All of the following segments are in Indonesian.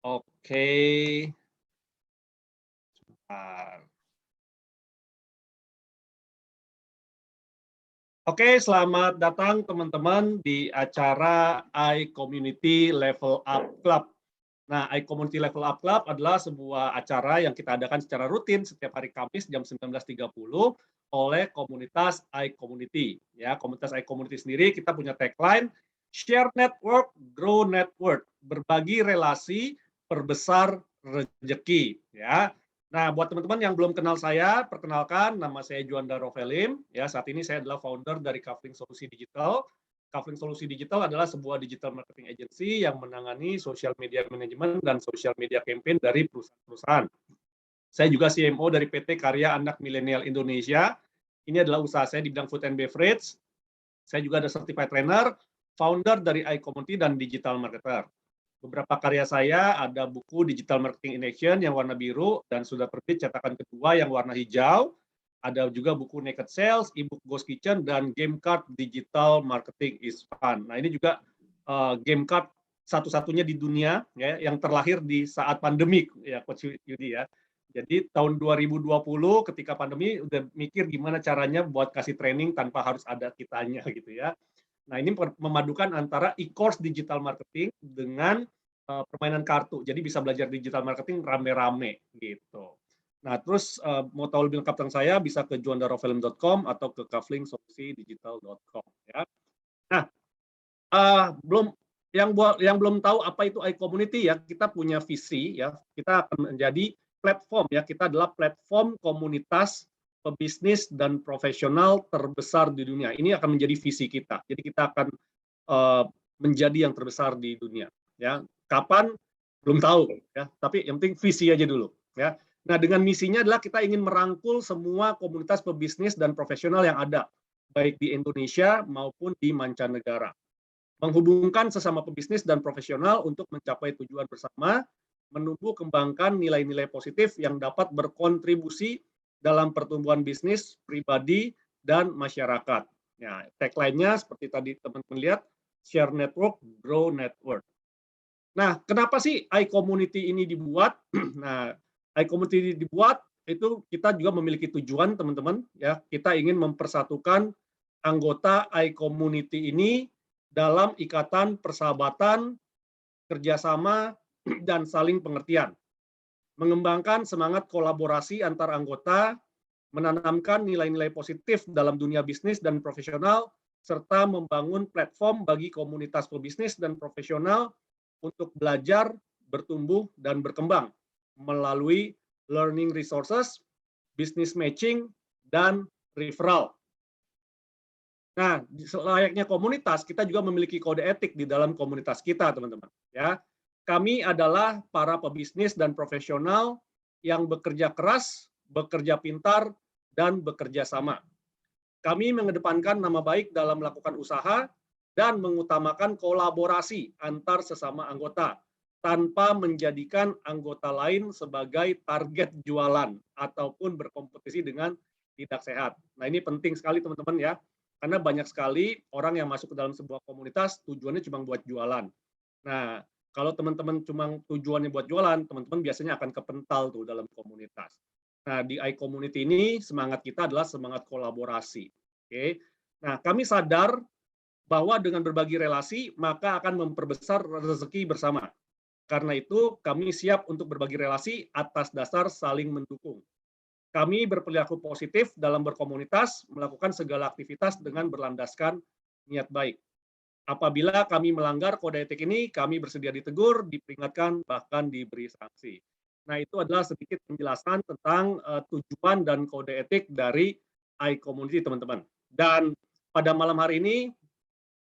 Oke. Sebentar. Oke, selamat datang teman-teman di acara iCommunity Level Up Club. Nah, iCommunity Level Up Club adalah sebuah acara yang kita adakan secara rutin setiap hari Kamis jam 19.30 oleh komunitas iCommunity. Ya, komunitas iCommunity sendiri kita punya tagline Share Network, Grow Network, berbagi relasi, perbesar rezeki. Ya, nah, buat teman-teman yang belum kenal saya, perkenalkan nama saya Juanda Rovelim. Ya, saat ini saya adalah founder dari Kafling Solusi Digital. Kafling Solusi Digital adalah sebuah digital marketing agency yang menangani social media management dan social media campaign dari perusahaan-perusahaan. Saya juga CMO dari PT Karya Anak Milenial Indonesia. Ini adalah usaha saya di bidang food and beverage. Saya juga ada certified trainer, founder dari iCommunity dan digital marketer. Beberapa karya saya ada buku Digital Marketing in Action yang warna biru dan sudah terbit cetakan kedua yang warna hijau. Ada juga buku Naked Sales, e-book Ghost Kitchen, dan game card Digital Marketing is Fun. Nah, ini juga game card satu-satunya di dunia ya yang terlahir di saat pandemik ya Coach Yudi ya. Jadi tahun 2020 ketika pandemi udah mikir gimana caranya buat kasih training tanpa harus ada kitanya gitu ya. Nah, ini memadukan antara e-course digital marketing dengan permainan kartu. Jadi bisa belajar digital marketing rame-rame gitu. Nah, terus mau tahu lebih lengkap tentang saya bisa ke juandarovelem.com atau ke kaflingsolusidigital.com ya. Nah, belum yang belum tahu apa itu iCommunity ya, kita punya visi ya, kita akan menjadi platform ya, kita adalah platform komunitas pebisnis dan profesional terbesar di dunia. Ini akan menjadi visi kita. Jadi kita akan menjadi yang terbesar di dunia ya. Kapan belum tahu ya, tapi yang penting visi aja dulu ya. Nah, dengan misinya adalah kita ingin merangkul semua komunitas pebisnis dan profesional yang ada baik di Indonesia maupun di mancanegara, menghubungkan sesama pebisnis dan profesional untuk mencapai tujuan bersama, menumbuh kembangkan nilai-nilai positif yang dapat berkontribusi dalam pertumbuhan bisnis, pribadi, dan masyarakat. Nah, tagline-nya seperti tadi teman-teman lihat, share network, grow network. Nah, kenapa sih iCommunity ini dibuat? Nah, iCommunity ini dibuat itu kita juga memiliki tujuan teman-teman ya. Kita ingin mempersatukan anggota iCommunity ini dalam ikatan persahabatan, kerjasama, dan saling pengertian. Mengembangkan semangat kolaborasi antar anggota, menanamkan nilai-nilai positif dalam dunia bisnis dan profesional, serta membangun platform bagi komunitas pebisnis dan profesional untuk belajar, bertumbuh, dan berkembang melalui learning resources, business matching, dan referral. Nah, selayaknya komunitas, kita juga memiliki kode etik di dalam komunitas kita, teman-teman. Ya, kami adalah para pebisnis dan profesional yang bekerja keras, bekerja pintar, dan bekerja sama. Kami mengedepankan nama baik dalam melakukan usaha dan mengutamakan kolaborasi antar sesama anggota tanpa menjadikan anggota lain sebagai target jualan ataupun berkompetisi dengan tidak sehat. Nah, ini penting sekali teman-teman ya. Karena banyak sekali orang yang masuk ke dalam sebuah komunitas tujuannya cuma buat jualan. Nah, kalau teman-teman cuma tujuannya buat jualan, teman-teman biasanya akan kepental tuh dalam komunitas. Nah, di iCommunity ini semangat kita adalah semangat kolaborasi. Oke. Nah, kami sadar bahwa dengan berbagi relasi maka akan memperbesar rezeki bersama. Karena itu, kami siap untuk berbagi relasi atas dasar saling mendukung. Kami berperilaku positif dalam berkomunitas, melakukan segala aktivitas dengan berlandaskan niat baik. Apabila kami melanggar kode etik ini, kami bersedia ditegur, diperingatkan, bahkan diberi sanksi. Nah, itu adalah sedikit penjelasan tentang tujuan dan kode etik dari iCommunity, teman-teman. Dan pada malam hari ini,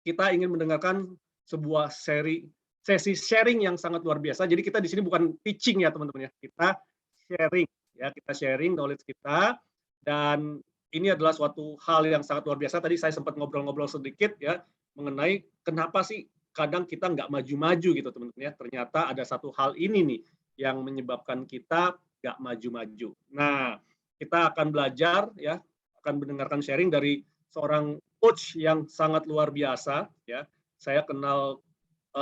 kita ingin mendengarkan sebuah sesi sharing yang sangat luar biasa. Jadi kita di sini bukan teaching ya, teman-teman ya. Kita sharing ya, kita sharing knowledge kita, dan ini adalah suatu hal yang sangat luar biasa. Tadi saya sempat ngobrol-ngobrol sedikit ya mengenai kenapa sih kadang kita nggak maju-maju gitu teman-teman ya. Ternyata ada satu hal ini nih yang menyebabkan kita nggak maju-maju. Nah, kita akan belajar ya, akan mendengarkan sharing dari seorang coach yang sangat luar biasa ya. Saya kenal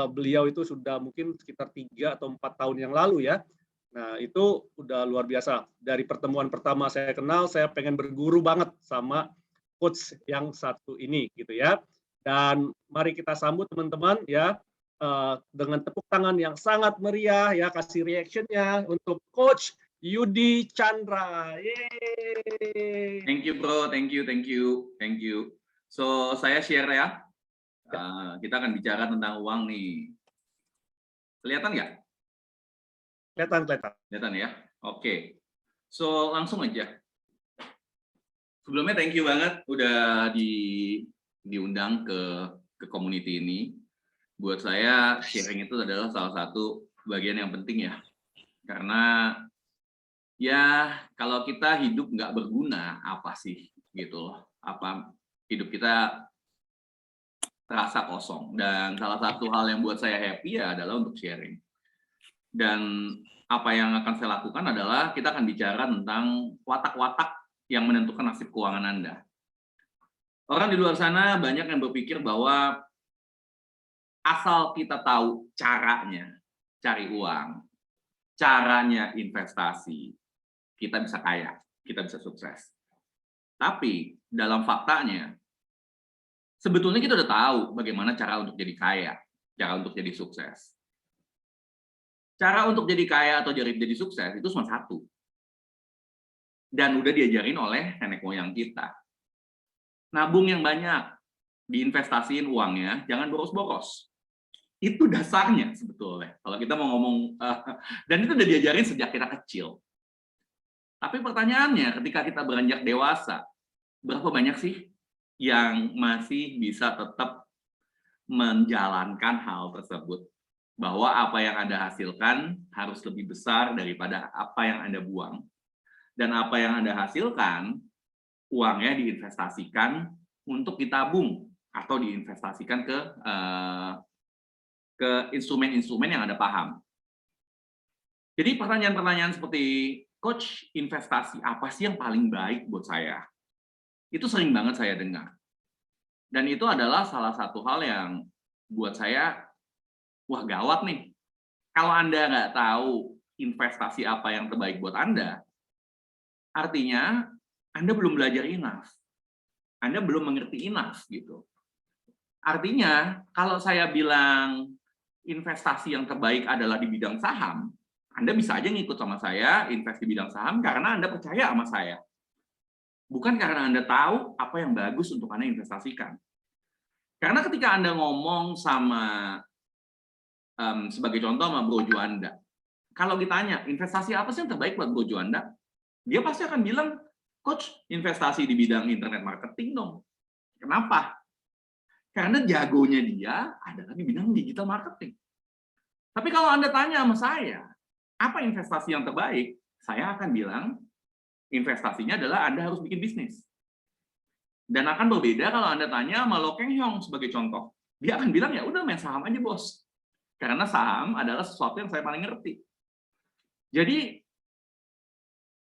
beliau itu sudah mungkin sekitar 3 atau 4 tahun yang lalu ya. Nah, itu udah luar biasa. Dari pertemuan pertama saya kenal, saya pengen berguru banget sama coach yang satu ini gitu ya. Dan mari kita sambut teman-teman ya dengan tepuk tangan yang sangat meriah ya, kasih reaction-nya untuk Coach Yudi Chandra. Yeay. Thank you bro, thank you. So saya share ya. Kita akan bicara tentang uang nih. Kelihatan nggak? Kelihatan ya. Oke. So langsung aja. Sebelumnya thank you banget udah diundang ke community ini. Buat saya sharing itu adalah salah satu bagian yang penting ya. Karena ya kalau kita hidup nggak berguna apa sih gitu loh. Apa hidup kita terasa kosong. Dan salah satu hal yang buat saya happy ya adalah untuk sharing. Dan apa yang akan saya lakukan adalah kita akan bicara tentang watak-watak yang menentukan nasib keuangan Anda. Orang di luar sana banyak yang berpikir bahwa asal kita tahu caranya cari uang, caranya investasi, kita bisa kaya, kita bisa sukses. Tapi dalam faktanya, sebetulnya kita udah tahu bagaimana cara untuk jadi kaya, cara untuk jadi sukses. Cara untuk jadi kaya atau jadi sukses itu cuma satu. Dan udah diajarin oleh nenek moyang kita. Nabung yang banyak, diinvestasiin uangnya, jangan boros-boros. Itu dasarnya sebetulnya. Kalau kita mau ngomong, dan itu udah diajarin sejak kita kecil. Tapi pertanyaannya, ketika kita beranjak dewasa, berapa banyak sih yang masih bisa tetap menjalankan hal tersebut? Bahwa apa yang Anda hasilkan harus lebih besar daripada apa yang Anda buang. Dan apa yang Anda hasilkan, uangnya diinvestasikan untuk ditabung atau diinvestasikan ke instrumen-instrumen yang Anda paham. Jadi pertanyaan-pertanyaan seperti, Coach, investasi apa sih yang paling baik buat saya? Itu sering banget saya dengar. Dan itu adalah salah satu hal yang buat saya, wah gawat nih. Kalau Anda nggak tahu investasi apa yang terbaik buat Anda, artinya Anda belum belajar enough. Anda belum mengerti enough gitu. Artinya, kalau saya bilang investasi yang terbaik adalah di bidang saham, Anda bisa aja ngikut sama saya, invest di bidang saham karena Anda percaya sama saya. Bukan karena Anda tahu apa yang bagus untuk Anda investasikan. Karena ketika Anda ngomong sama, sebagai contoh sama Bro Juanda, kalau ditanya, investasi apa sih yang terbaik buat Bro Juanda? Dia pasti akan bilang, Coach, investasi di bidang internet marketing dong. Kenapa? Karena jagonya dia adalah di bidang digital marketing. Tapi kalau Anda tanya sama saya, apa investasi yang terbaik? Saya akan bilang, investasinya adalah Anda harus bikin bisnis. Dan akan berbeda kalau Anda tanya sama Lo Keng Hyong sebagai contoh. Dia akan bilang, ya udah main saham aja bos. Karena saham adalah sesuatu yang saya paling ngerti. Jadi,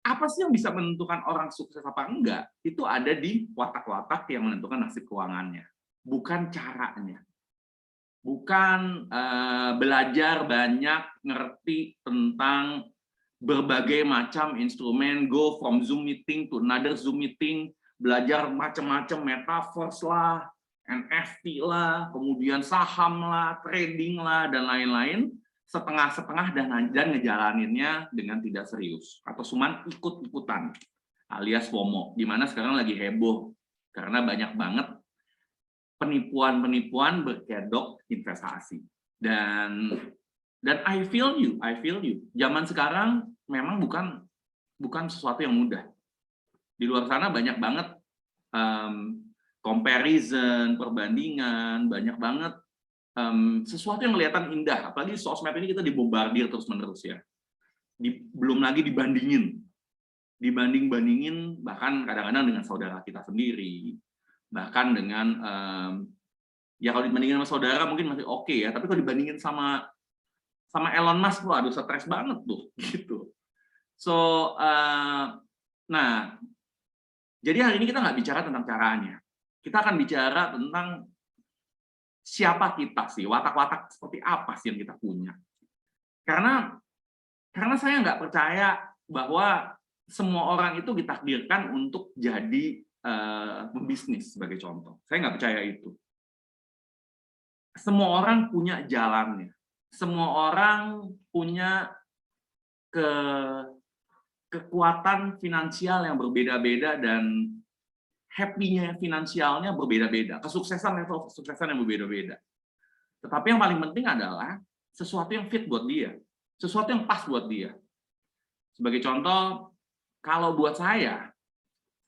apa sih yang bisa menentukan orang sukses apa enggak? Itu ada di watak-watak yang menentukan nasib keuangannya. Bukan caranya. Bukan belajar banyak, ngerti tentang berbagai macam instrumen, go from Zoom meeting to another Zoom meeting, belajar macam-macam metaverse lah, NFT lah, kemudian saham lah, trading lah, dan lain-lain, setengah-setengah dan ngejalaninnya dengan tidak serius, atau cuman ikut-ikutan, alias FOMO, di mana sekarang lagi heboh, karena banyak banget penipuan-penipuan berkedok investasi. Dan I feel you. Zaman sekarang memang bukan sesuatu yang mudah. Di luar sana banyak banget comparison, perbandingan, banyak banget sesuatu yang kelihatan indah. Apalagi sosmed ini kita dibombardir terus-menerus ya. Belum lagi dibanding-bandingin bahkan kadang-kadang dengan saudara kita sendiri. Bahkan dengan ya kalau dibandingin sama saudara mungkin masih oke ya, tapi kalau dibandingin sama Elon Musk, tuh aduh stres banget tuh gitu. So nah, jadi hari ini kita nggak bicara tentang caranya, kita akan bicara tentang siapa kita sih, watak-watak seperti apa sih yang kita punya. Karena saya nggak percaya bahwa semua orang itu ditakdirkan untuk jadi pembisnis sebagai contoh. Saya nggak percaya itu. Semua orang punya jalannya. Semua orang punya kekuatan finansial yang berbeda-beda dan happy-nya finansialnya berbeda-beda. Kesuksesan, level kesuksesan yang berbeda-beda. Tetapi yang paling penting adalah sesuatu yang fit buat dia. Sesuatu yang pas buat dia. Sebagai contoh, kalau buat saya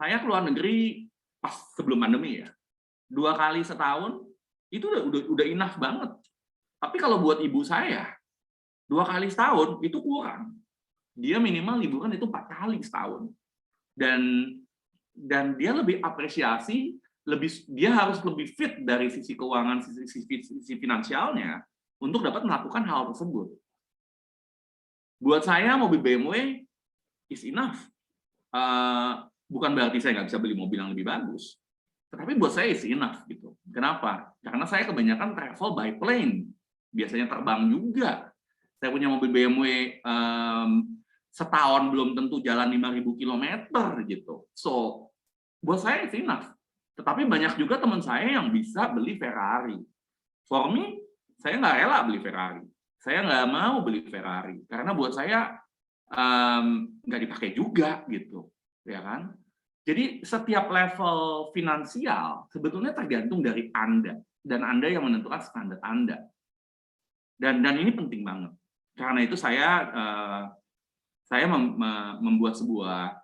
keluar negeri pas sebelum pandemi ya, 2 kali setahun itu udah enough banget. Tapi kalau buat ibu saya 2 kali setahun itu kurang. Dia minimal liburan itu 4 kali setahun. Dan dia lebih apresiasi, dia harus lebih fit dari sisi keuangan, sisi finansialnya untuk dapat melakukan hal tersebut. Buat saya mobil BMW is enough. Bukan berarti saya nggak bisa beli mobil yang lebih bagus, tetapi buat saya is enough gitu. Kenapa? Karena saya kebanyakan travel by plane, biasanya terbang juga. Saya punya mobil BMW setahun belum tentu jalan 5.000 km gitu. So buat saya is enough. Tetapi banyak juga teman saya yang bisa beli Ferrari. For me, saya nggak rela beli Ferrari. Saya nggak mau beli Ferrari karena buat saya nggak dipakai juga gitu, ya kan? Jadi setiap level finansial sebetulnya tergantung dari Anda dan Anda yang menentukan standar Anda. Dan ini penting banget. Karena itu saya membuat sebuah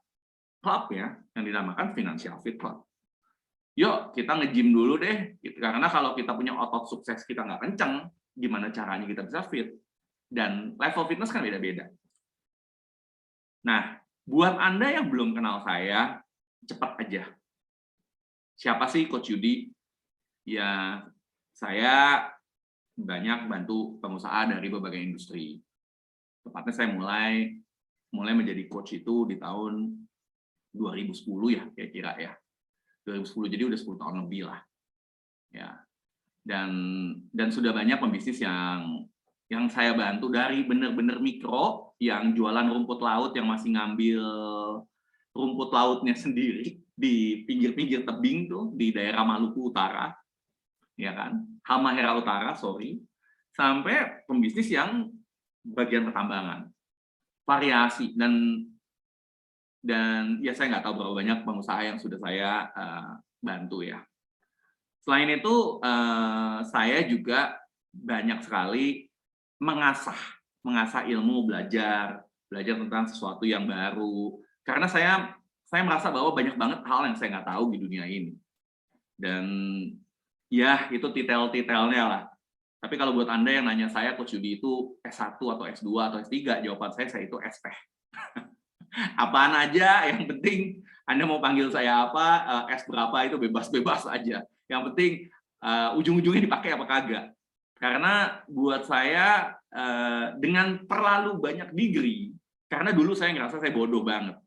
klub ya yang dinamakan Financial Fit Club. Yuk kita nge-gym dulu deh, gitu. Karena kalau kita punya otot sukses kita nggak kenceng, gimana caranya kita bisa fit? Dan level fitness kan beda-beda. Nah, buat Anda yang belum kenal saya, cepat aja. Siapa sih Coach Yudi? Ya, saya banyak bantu pengusaha dari berbagai industri. Tepatnya saya mulai menjadi coach itu di tahun 2010 ya, kira-kira ya. 2010, jadi udah 10 tahun lebih lah. Ya. Dan sudah banyak pembisnis yang saya bantu dari benar-benar mikro, yang jualan rumput laut, yang masih ngambil rumput lautnya sendiri di pinggir-pinggir tebing tuh di daerah Maluku Utara, ya kan, Halmahera Utara, sampai pembisnis yang bagian pertambangan, variasi dan ya saya nggak tahu berapa banyak pengusaha yang sudah saya bantu ya. Selain itu saya juga banyak sekali mengasah ilmu, belajar tentang sesuatu yang baru. Karena saya merasa bahwa banyak banget hal yang saya nggak tahu di dunia ini. Dan ya itu detail-detailnya lah. Tapi kalau buat Anda yang nanya saya, Coach Yudi itu S1 atau S2 atau S3, jawaban saya itu S-Tech. Apaan aja, yang penting Anda mau panggil saya apa, S berapa itu bebas-bebas aja. Yang penting ujung-ujungnya dipakai apa kagak. Karena buat saya dengan terlalu banyak degree, karena dulu saya ngerasa saya bodoh banget.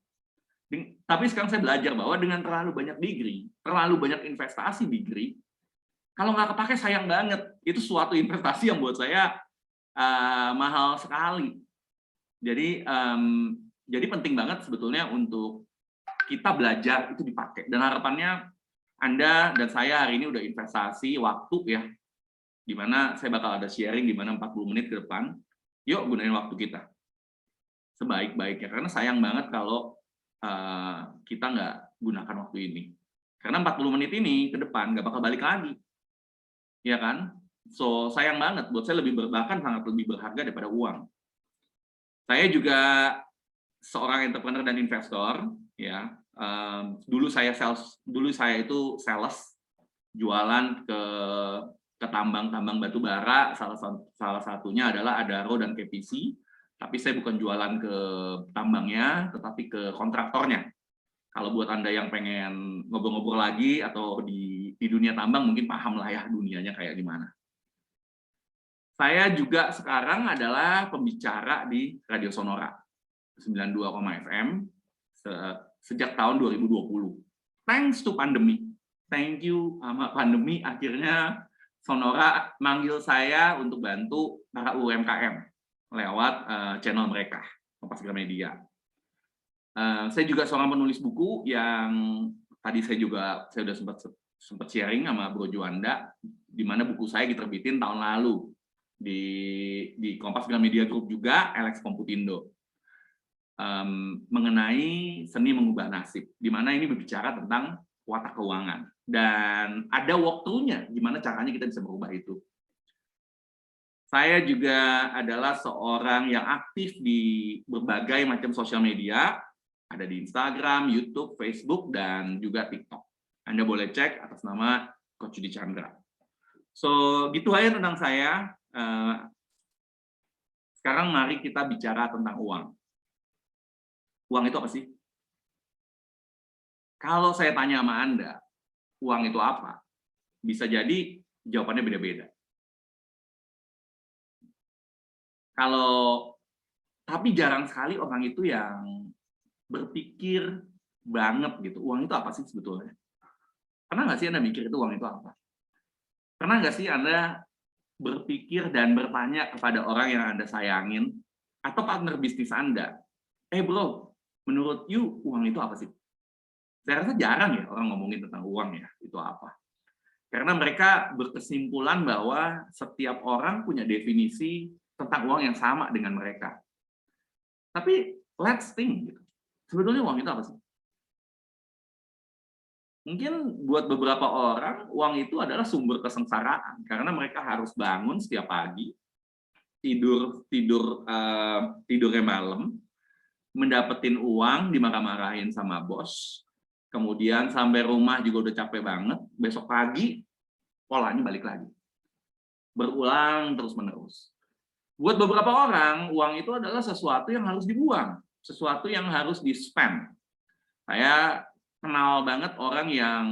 Tapi sekarang saya belajar bahwa dengan terlalu banyak degree, terlalu banyak investasi degree, kalau nggak kepake sayang banget. Itu suatu investasi yang buat saya mahal sekali. Jadi penting banget sebetulnya untuk kita belajar itu dipakai. Dan harapannya Anda dan saya hari ini udah investasi waktu ya, di mana saya bakal ada sharing di mana 40 menit ke depan. Yuk gunain waktu kita sebaik-baiknya. Karena sayang banget kalau kita nggak gunakan waktu ini. Karena 40 menit ini ke depan nggak bakal balik lagi. Ya kan? So, sayang banget. Buat saya bahkan sangat lebih berharga daripada uang. Saya juga seorang entrepreneur dan investor. Ya, dulu saya itu sales, jualan ke tambang batu bara. Salah satunya adalah Adaro dan KPC. Tapi saya bukan jualan ke tambangnya, tetapi ke kontraktornya. Kalau buat Anda yang pengen ngobrol-ngobrol lagi atau di dunia tambang mungkin paham lah ya dunianya kayak gimana. Saya juga sekarang adalah pembicara di Radio Sonora 92,5 FM sejak tahun 2020. Thanks to pandemi. Thank you sama pandemi, akhirnya Sonora manggil saya untuk bantu para UMKM lewat channel mereka, Kompas Gramedia. Saya juga seorang penulis buku yang tadi saya udah sempat sharing sama Bro Juanda, di mana buku saya diterbitin tahun lalu di Kompas Gramedia Group juga, Alex Komputindo, mengenai seni mengubah nasib, di mana ini berbicara tentang watak keuangan dan ada waktunya gimana caranya kita bisa berubah itu. Saya juga adalah seorang yang aktif di berbagai macam sosial media, ada di Instagram, YouTube, Facebook, dan juga TikTok. Anda boleh cek atas nama Coach Yudi Chandra. So, gitu aja tentang saya. Sekarang mari kita bicara tentang uang. Uang itu apa sih? Kalau saya tanya sama Anda, uang itu apa? Bisa jadi jawabannya beda-beda. Tapi jarang sekali orang itu yang berpikir banget gitu, uang itu apa sih sebetulnya? Pernah nggak sih Anda mikir itu uang itu apa? Pernah nggak sih Anda berpikir dan bertanya kepada orang yang Anda sayangin, atau partner bisnis Anda, bro, menurut you uang itu apa sih? Saya rasa jarang ya orang ngomongin tentang uang ya, itu apa. Karena mereka berkesimpulan bahwa setiap orang punya definisi tentang uang yang sama dengan mereka. Tapi let's think, gitu. Sebetulnya uang itu apa sih? Mungkin buat beberapa orang, uang itu adalah sumber kesengsaraan, karena mereka harus bangun setiap pagi, tidurnya malam, mendapetin uang, dimarah-marahin sama bos, kemudian sampai rumah juga udah capek banget, besok pagi polanya balik lagi. Berulang terus-menerus. Buat beberapa orang, uang itu adalah sesuatu yang harus dibuang, sesuatu yang harus di-spend. Saya kenal banget orang yang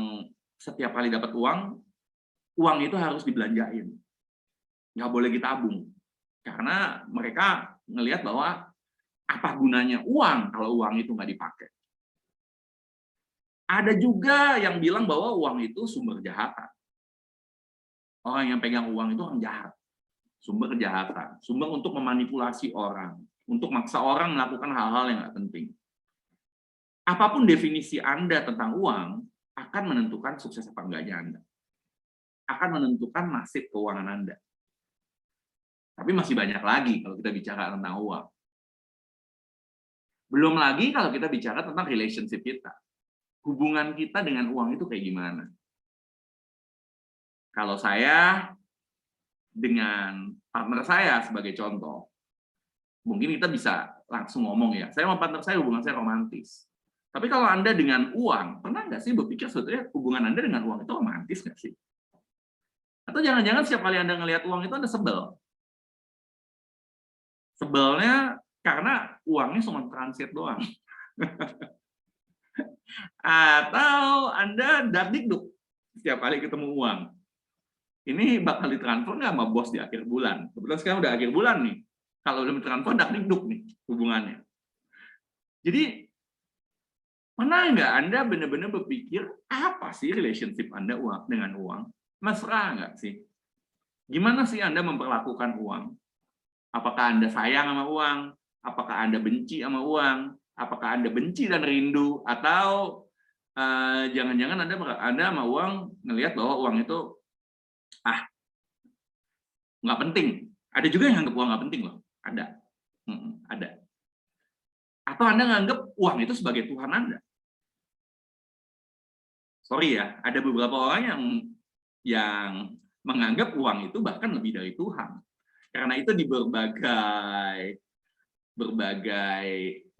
setiap kali dapat uang itu harus dibelanjain. Nggak boleh ditabung. Karena mereka ngelihat bahwa apa gunanya uang kalau uang itu nggak dipakai. Ada juga yang bilang bahwa uang itu sumber kejahatan. Orang yang pegang uang itu orang jahat. Sumber kejahatan, sumber untuk memanipulasi orang, untuk maksa orang melakukan hal-hal yang nggak penting. Apapun definisi Anda tentang uang, akan menentukan sukses apa enggaknya Anda. Akan menentukan nasib keuangan Anda. Tapi masih banyak lagi kalau kita bicara tentang uang. Belum lagi kalau kita bicara tentang relationship kita. Hubungan kita dengan uang itu kayak gimana? Kalau saya dengan partner saya sebagai contoh, mungkin kita bisa langsung ngomong ya, saya sama partner saya hubungan saya romantis. Tapi kalau Anda dengan uang, pernah nggak sih berpikir sebetulnya hubungan Anda dengan uang itu romantis nggak sih? Atau jangan-jangan setiap kali Anda ngelihat uang itu Anda sebel? Sebelnya karena uangnya cuma transit doang. Atau Anda dakdikduk setiap kali ketemu uang. Ini bakal ditransfer nggak sama bos di akhir bulan? Kebetulan sekarang udah akhir bulan nih. Kalau udah ditransfer, dakdikduk nih hubungannya. Jadi, pernah nggak Anda benar-benar berpikir, apa sih relationship Anda dengan uang? Mesra nggak sih? Gimana sih Anda memperlakukan uang? Apakah Anda sayang sama uang? Apakah Anda benci sama uang? Apakah Anda benci dan rindu? Atau jangan-jangan Anda sama uang ngelihat bahwa uang itu nggak penting. Ada juga yang nganggap uang nggak penting loh. Ada. Atau Anda nganggap uang itu sebagai Tuhan Anda. Sorry ya, ada beberapa orang yang menganggap uang itu bahkan lebih dari Tuhan. Karena itu di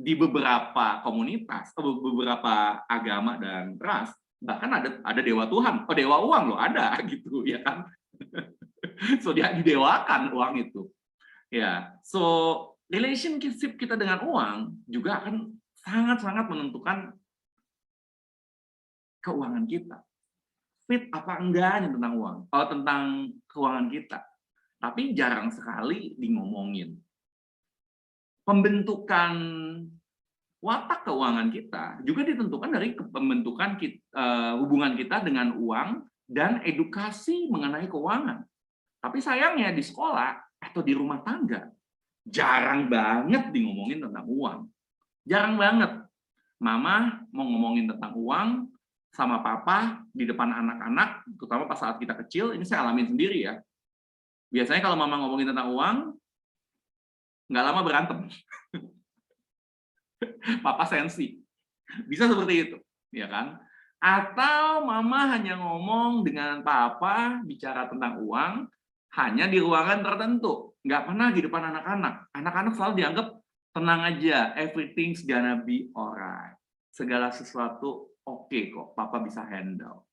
di beberapa komunitas, beberapa agama dan ras, bahkan ada dewa Tuhan, dewa uang loh, ada gitu ya kan. So dia didewakan uang itu. Ya, so relationship kita dengan uang juga akan sangat-sangat menentukan keuangan kita. Fit apa enggaknya tentang uang, tentang keuangan kita. Tapi jarang sekali ngomongin. Pembentukan watak keuangan kita juga ditentukan dari pembentukan hubungan kita dengan uang dan edukasi mengenai keuangan. Tapi sayangnya di sekolah atau di rumah tangga, jarang banget ngomongin tentang uang. Jarang banget. Mama mau ngomongin tentang uang sama papa di depan anak-anak, terutama pas saat kita kecil, ini saya alamin sendiri ya. Biasanya kalau mama ngomongin tentang uang, nggak lama berantem. Papa sensi. Bisa seperti itu, ya kan? Atau mama hanya ngomong dengan papa bicara tentang uang hanya di ruangan tertentu, nggak pernah di depan anak-anak. Anak-anak selalu dianggap tenang aja, everything's gonna be alright. Segala sesuatu oke kok, papa bisa handle.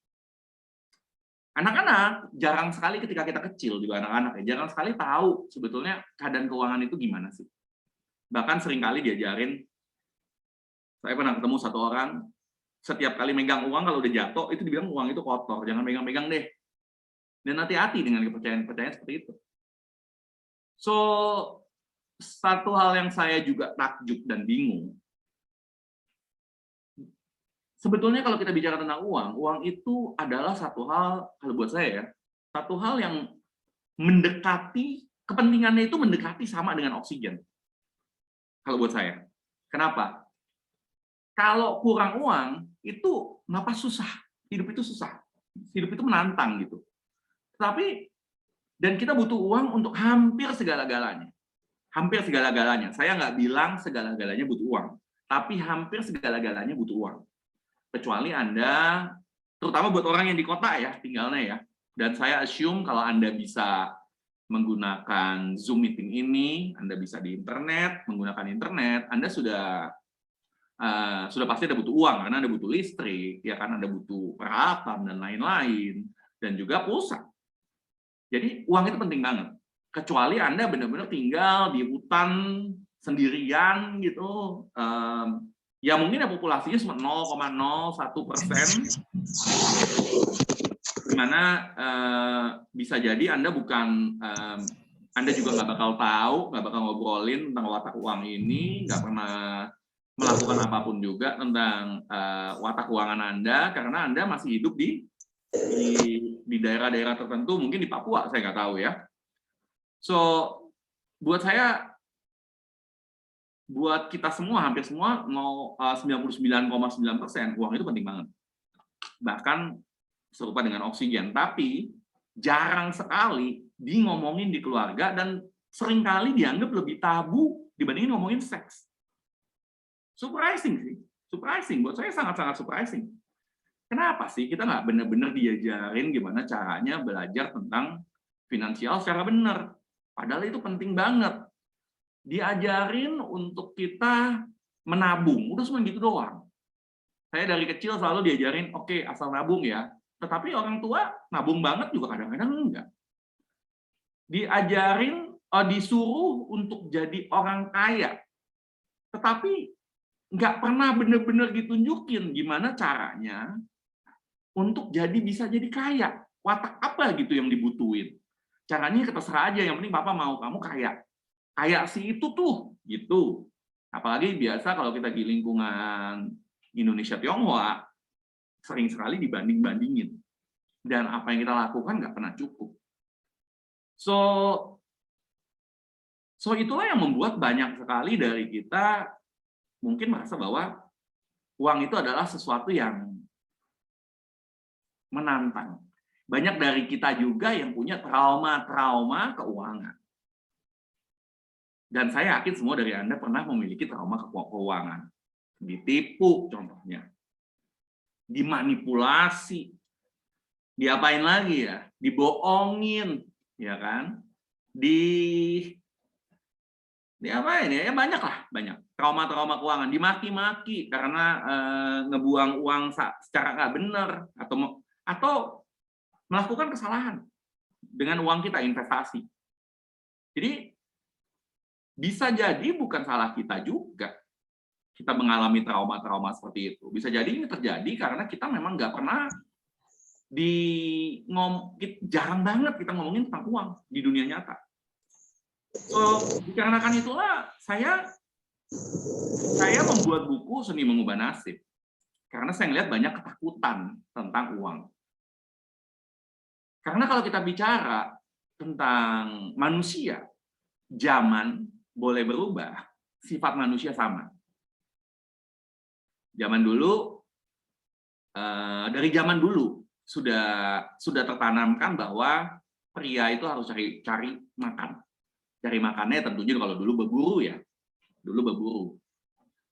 Anak-anak jarang sekali ketika kita kecil juga anak-anak ya, jarang sekali tahu sebetulnya keadaan keuangan itu gimana sih. Bahkan seringkali diajarin, saya pernah ketemu satu orang, setiap kali megang uang kalau udah jatuh itu dibilang uang itu kotor, jangan megang-megang deh. Dan hati-hati dengan kepercayaan-kepercayaan seperti itu. So, satu hal yang saya juga takjub dan bingung, sebetulnya kalau kita bicara tentang uang, uang itu adalah satu hal, kalau buat saya ya, satu hal yang mendekati, kepentingannya itu mendekati sama dengan oksigen. Kalau buat saya. Kenapa? Kalau kurang uang, itu napas susah. Hidup itu susah. Hidup itu menantang gitu. Tapi, dan kita butuh uang untuk hampir segala-galanya. Hampir segala-galanya. Saya nggak bilang segala-galanya butuh uang. Tapi hampir segala-galanya butuh uang. Kecuali Anda, terutama buat orang yang di kota ya, tinggalnya ya. Dan saya assume kalau Anda bisa menggunakan Zoom meeting ini, Anda bisa di internet, menggunakan internet, Anda sudah pasti Anda butuh uang, karena Anda butuh listrik, ya kan, Anda butuh peralatan dan lain-lain, dan juga pulsa. Jadi uang itu penting banget. Kecuali Anda benar-benar tinggal di hutan sendirian gitu, ya mungkin ya populasinya cuma 0,01%, dimana bisa jadi Anda bukan, Anda juga nggak bakal tahu, nggak bakal ngobrolin tentang watak uang ini, nggak pernah melakukan apapun juga tentang watak keuangan Anda, karena Anda masih hidup di daerah-daerah tertentu, mungkin di Papua, saya nggak tahu ya. So, buat saya, buat kita semua, hampir semua, 99,9% uang itu penting banget. Bahkan serupa dengan oksigen, tapi jarang sekali ngomongin di keluarga dan seringkali dianggap lebih tabu dibandingin ngomongin seks. Surprising sih, surprising. Buat saya sangat-sangat surprising. Kenapa sih kita nggak benar-benar diajarin gimana caranya belajar tentang finansial secara benar? Padahal itu penting banget. Diajarin untuk kita menabung, udah cuma gitu doang. Saya dari kecil selalu diajarin, oke, asal nabung ya. Tetapi orang tua nabung banget juga kadang-kadang enggak. Diajarin, disuruh untuk jadi orang kaya. Tetapi nggak pernah benar-benar ditunjukin gimana caranya untuk bisa jadi kaya. Watak apa gitu yang dibutuhin. Caranya terserah aja, yang penting papa mau kamu kaya. Kaya si itu tuh, gitu. Apalagi biasa kalau kita di lingkungan Indonesia Tionghoa, sering sekali dibanding-bandingin. Dan apa yang kita lakukan nggak pernah cukup. So itulah yang membuat banyak sekali dari kita mungkin merasa bahwa uang itu adalah sesuatu yang menantang. Banyak dari kita juga yang punya trauma-trauma keuangan. Dan saya yakin semua dari Anda pernah memiliki trauma keuangan. Ditipu contohnya. Dimanipulasi. Diapain lagi ya? Dibohongin, ya kan? Diapain ya? Ya banyak lah, banyak. Trauma-trauma keuangan, dimaki-maki karena ngebuang uang secara nggak benar atau melakukan kesalahan dengan uang kita investasi. Jadi bisa jadi bukan salah kita juga kita mengalami trauma-trauma seperti itu. Bisa jadi ini terjadi karena kita memang nggak pernah jarang banget kita ngomongin tentang uang di dunia nyata. So, dikarenakan itulah saya membuat buku Seni Mengubah Nasib. Karena saya melihat banyak ketakutan tentang uang. Karena kalau kita bicara tentang manusia, zaman boleh berubah, sifat manusia sama. Zaman dulu, dari zaman dulu sudah tertanamkan bahwa pria itu harus cari makan. Cari makannya tentunya kalau dulu berburu ya. Dulu berburu.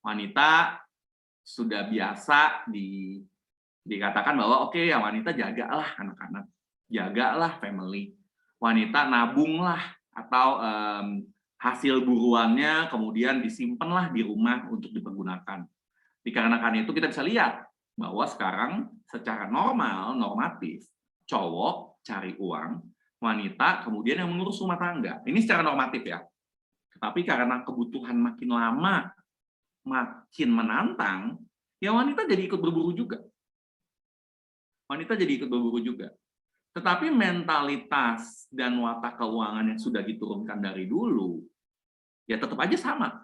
Wanita sudah biasa dikatakan bahwa oke, ya wanita jagalah anak-anak, jagalah family. Wanita nabunglah atau hasil buruannya kemudian disimpanlah di rumah untuk dipergunakan. Dikarenakan itu kita bisa lihat bahwa sekarang secara normatif, cowok cari uang, wanita kemudian yang mengurus rumah tangga. Ini secara normatif ya. Tetapi karena kebutuhan makin lama, makin menantang, ya wanita jadi ikut berburu juga. Tetapi mentalitas dan watak keuangan yang sudah diturunkan dari dulu, ya tetap aja sama.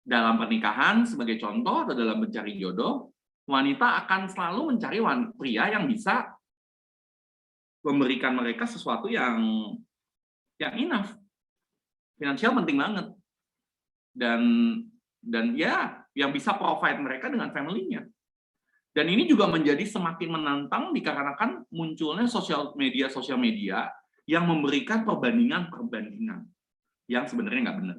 Dalam pernikahan, sebagai contoh, atau dalam mencari jodoh, wanita akan selalu mencari pria yang bisa memberikan mereka sesuatu yang enough. Finansial penting banget. Dan ya, yang bisa provide mereka dengan family-nya. Dan ini juga menjadi semakin menantang dikarenakan munculnya sosial media yang memberikan perbandingan yang sebenarnya nggak benar.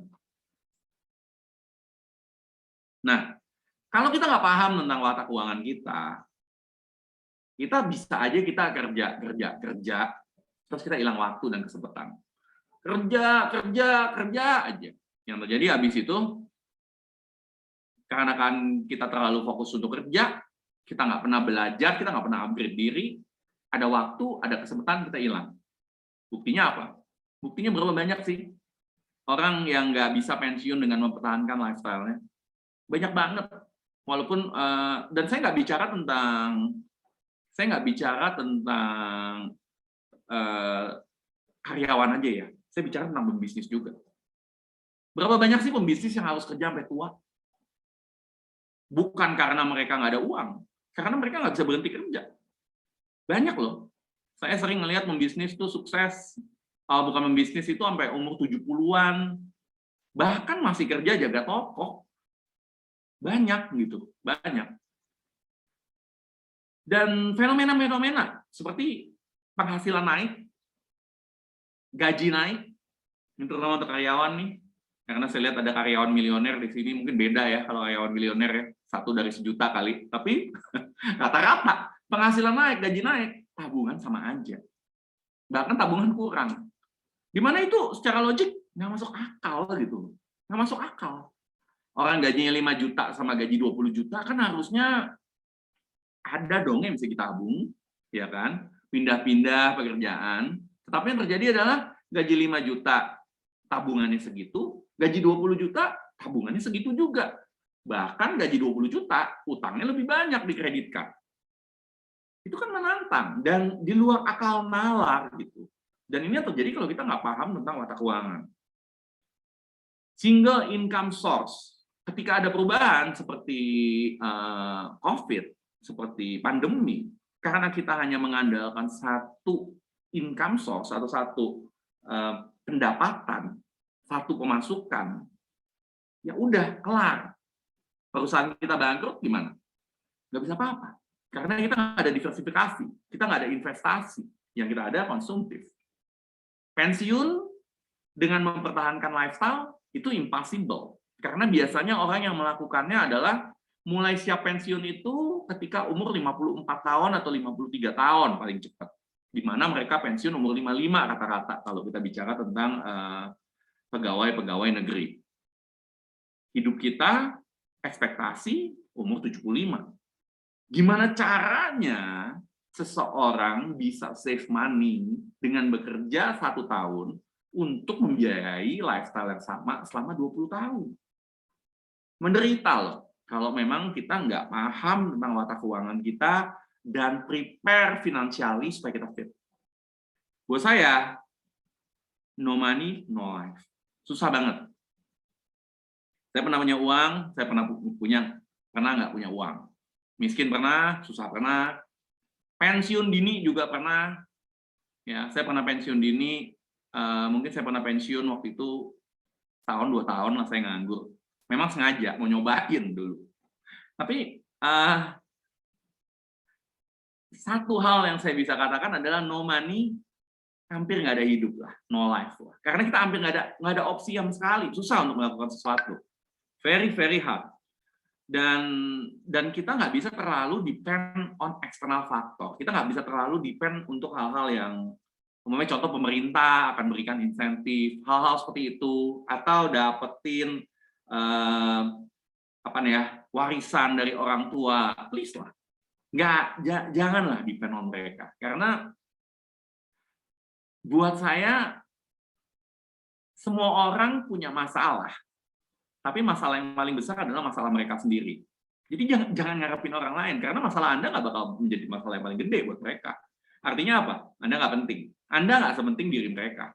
Nah, kalau kita nggak paham tentang watak keuangan kita bisa aja kita kerja, terus kita hilang waktu dan kesempatan. Kerja aja. Yang terjadi habis itu, karena kan kita terlalu fokus untuk kerja, kita nggak pernah belajar, kita nggak pernah upgrade diri, ada waktu, ada kesempatan, kita hilang. Buktinya apa? Buktinya berapa banyak sih orang yang nggak bisa pensiun dengan mempertahankan lifestyle-nya? Banyak banget. Walaupun, dan saya nggak bicara tentang karyawan aja ya. Saya bicara tentang pembisnis juga. Berapa banyak sih pembisnis yang harus kerja sampai tua? Bukan karena mereka nggak ada uang, karena mereka nggak bisa berhenti kerja. Banyak loh. Saya sering melihat pembisnis itu sukses, bukan pembisnis itu sampai umur 70-an, bahkan masih kerja jaga toko. Banyak gitu, banyak. Dan fenomena-fenomena seperti penghasilan naik, gaji naik, terutama untuk karyawan nih, karena saya lihat ada karyawan milioner di sini, mungkin beda ya kalau karyawan milioner ya, 1 dari 1.000.000 kali, tapi rata-rata penghasilan naik, gaji naik, tabungan sama aja. Bahkan tabungan kurang. Di mana itu secara logik nggak masuk akal gitu. Nggak masuk akal. Orang gajinya 5 juta sama gaji 20 juta kan harusnya ada dong yang bisa kita tabung, ya kan? Pindah-pindah pekerjaan. Tetapi yang terjadi adalah gaji 5 juta, tabungannya segitu, gaji 20 juta, tabungannya segitu juga. Bahkan gaji 20 juta, utangnya lebih banyak dikreditkan. Itu kan menantang dan di luar akal nalar gitu. Dan ini yang terjadi kalau kita nggak paham tentang watak keuangan. Single income source. Ketika ada perubahan seperti COVID, seperti pandemi, karena kita hanya mengandalkan satu income source atau satu pendapatan, satu pemasukan, ya udah kelar. Perusahaan kita bangkrut gimana? Nggak bisa apa-apa. Karena kita nggak ada diversifikasi, kita nggak ada investasi, yang kita ada konsumtif. Pensiun dengan mempertahankan lifestyle itu impossible. Karena biasanya orang yang melakukannya adalah mulai siap pensiun itu ketika umur 54 tahun atau 53 tahun paling cepat. Di mana mereka pensiun umur 55 rata-rata kalau kita bicara tentang pegawai-pegawai negeri. Hidup kita ekspektasi umur 75. Gimana caranya seseorang bisa save money dengan bekerja 1 tahun untuk membiayai lifestyle yang sama selama 20 tahun? Menderita loh, kalau memang kita nggak paham tentang watak keuangan kita dan prepare financially supaya kita fit. Buat saya, no money, no life. Susah banget. Saya pernah punya uang, saya pernah nggak punya uang. Miskin pernah, susah pernah. Pensiun dini juga pernah. Ya, saya pernah pensiun dini, mungkin saya pernah pensiun waktu itu tahun 2 tahun lah saya nganggur. Memang sengaja mau nyobain dulu. Tapi satu hal yang saya bisa katakan adalah no money hampir nggak ada hidup lah, no life lah. Karena kita hampir nggak ada opsi yang sekali, susah untuk melakukan sesuatu, very very hard. Dan kita nggak bisa terlalu depend on external factor. Kita nggak bisa terlalu depend untuk hal-hal yang, umpamanya contoh pemerintah akan berikan insentif, hal-hal seperti itu, atau dapetin warisan dari orang tua, please lah, janganlah depend on mereka. Karena buat saya semua orang punya masalah. Tapi masalah yang paling besar adalah masalah mereka sendiri. Jadi jangan ngarepin orang lain, karena masalah Anda nggak bakal menjadi masalah yang paling gede buat mereka. Artinya apa? Anda nggak penting. Anda nggak sepenting diri mereka.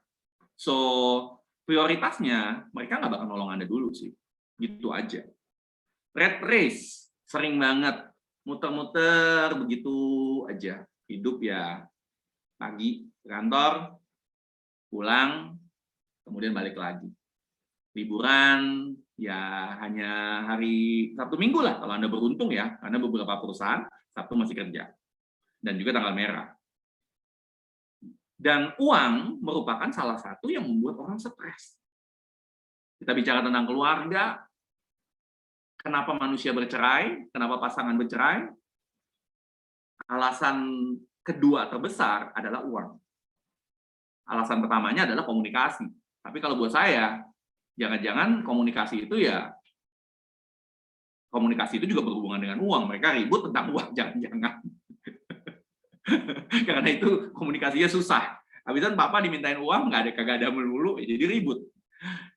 So, prioritasnya, mereka nggak bakal nolong Anda dulu sih. Gitu aja. Red race, sering banget. Muter-muter begitu aja. Hidup ya, pagi ke kantor, pulang, kemudian balik lagi. Liburan, ya hanya hari Sabtu Minggu lah kalau Anda beruntung ya, karena beberapa perusahaan Sabtu masih kerja. Dan juga tanggal merah. Dan uang merupakan salah satu yang membuat orang stres. Kita bicara tentang keluarga, kenapa manusia bercerai, kenapa pasangan bercerai, alasan kedua terbesar adalah uang. Alasan pertamanya adalah komunikasi. Tapi kalau buat saya, jangan-jangan komunikasi itu juga berhubungan dengan uang. Mereka ribut tentang uang, jangan-jangan. Karena itu komunikasinya susah. Habisan papa dimintain uang, kagak ada melulu, jadi ribut.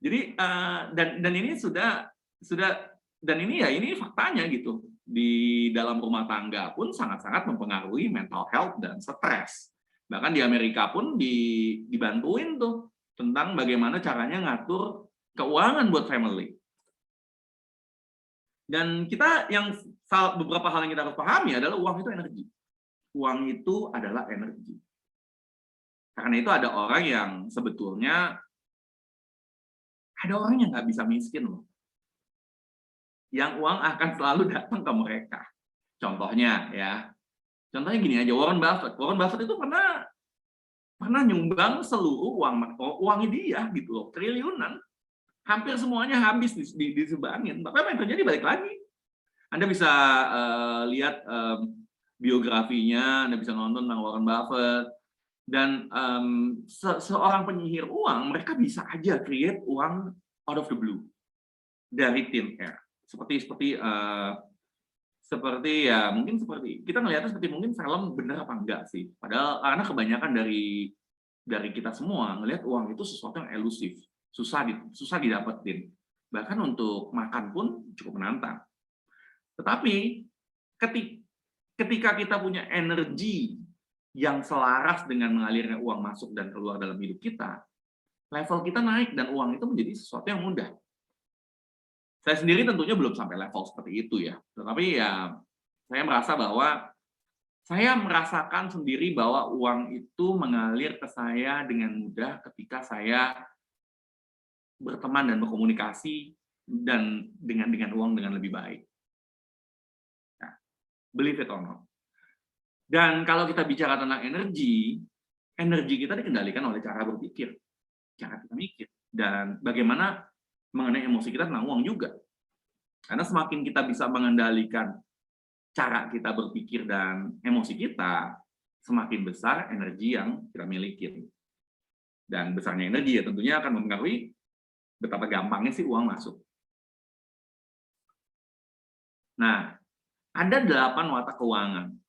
Jadi dan ini ini faktanya gitu. Di dalam rumah tangga pun sangat-sangat mempengaruhi mental health dan stres. Bahkan di Amerika pun dibantuin tuh tentang bagaimana caranya ngatur keuangan buat family. Dan beberapa hal yang kita harus pahami adalah uang itu energi. Uang itu adalah energi. Karena itu ada orang yang sebetulnya, ada orang yang nggak bisa miskin loh. Yang uang akan selalu datang ke mereka. Contohnya gini aja, Warren Buffett. Warren Buffett itu pernah nyumbang seluruh uangnya dia gitu loh, triliunan. Hampir semuanya habis disumbangin. Tapi apa yang terjadi? Balik lagi. Anda bisa lihat biografinya, Anda bisa nonton tentang Warren Buffett. Dan seorang penyihir uang, mereka bisa aja create uang out of the blue dari thin air. Seperti mungkin seperti kita ngelihatnya seperti mungkin film bener apa enggak sih. Padahal karena kebanyakan dari kita semua ngelihat uang itu sesuatu yang elusif, susah didapetin. Bahkan untuk makan pun cukup menantang. Tetapi ketika kita punya energi yang selaras dengan mengalirnya uang masuk dan keluar dalam hidup kita, level kita naik dan uang itu menjadi sesuatu yang mudah. Saya sendiri tentunya belum sampai level seperti itu ya, tetapi ya saya merasa bahwa saya merasakan sendiri bahwa uang itu mengalir ke saya dengan mudah ketika saya berteman dan berkomunikasi dan dengan uang dengan lebih baik. Nah, believe it or not. Dan kalau kita bicara tentang energi kita dikendalikan oleh cara berpikir, cara kita mikir, dan bagaimana mengenai emosi kita tentang uang juga. Karena semakin kita bisa mengendalikan cara kita berpikir dan emosi kita, semakin besar energi yang kita miliki. Dan besarnya energi ya tentunya akan mempengaruhi betapa gampangnya sih uang masuk. Nah, ada 8 watak keuangan.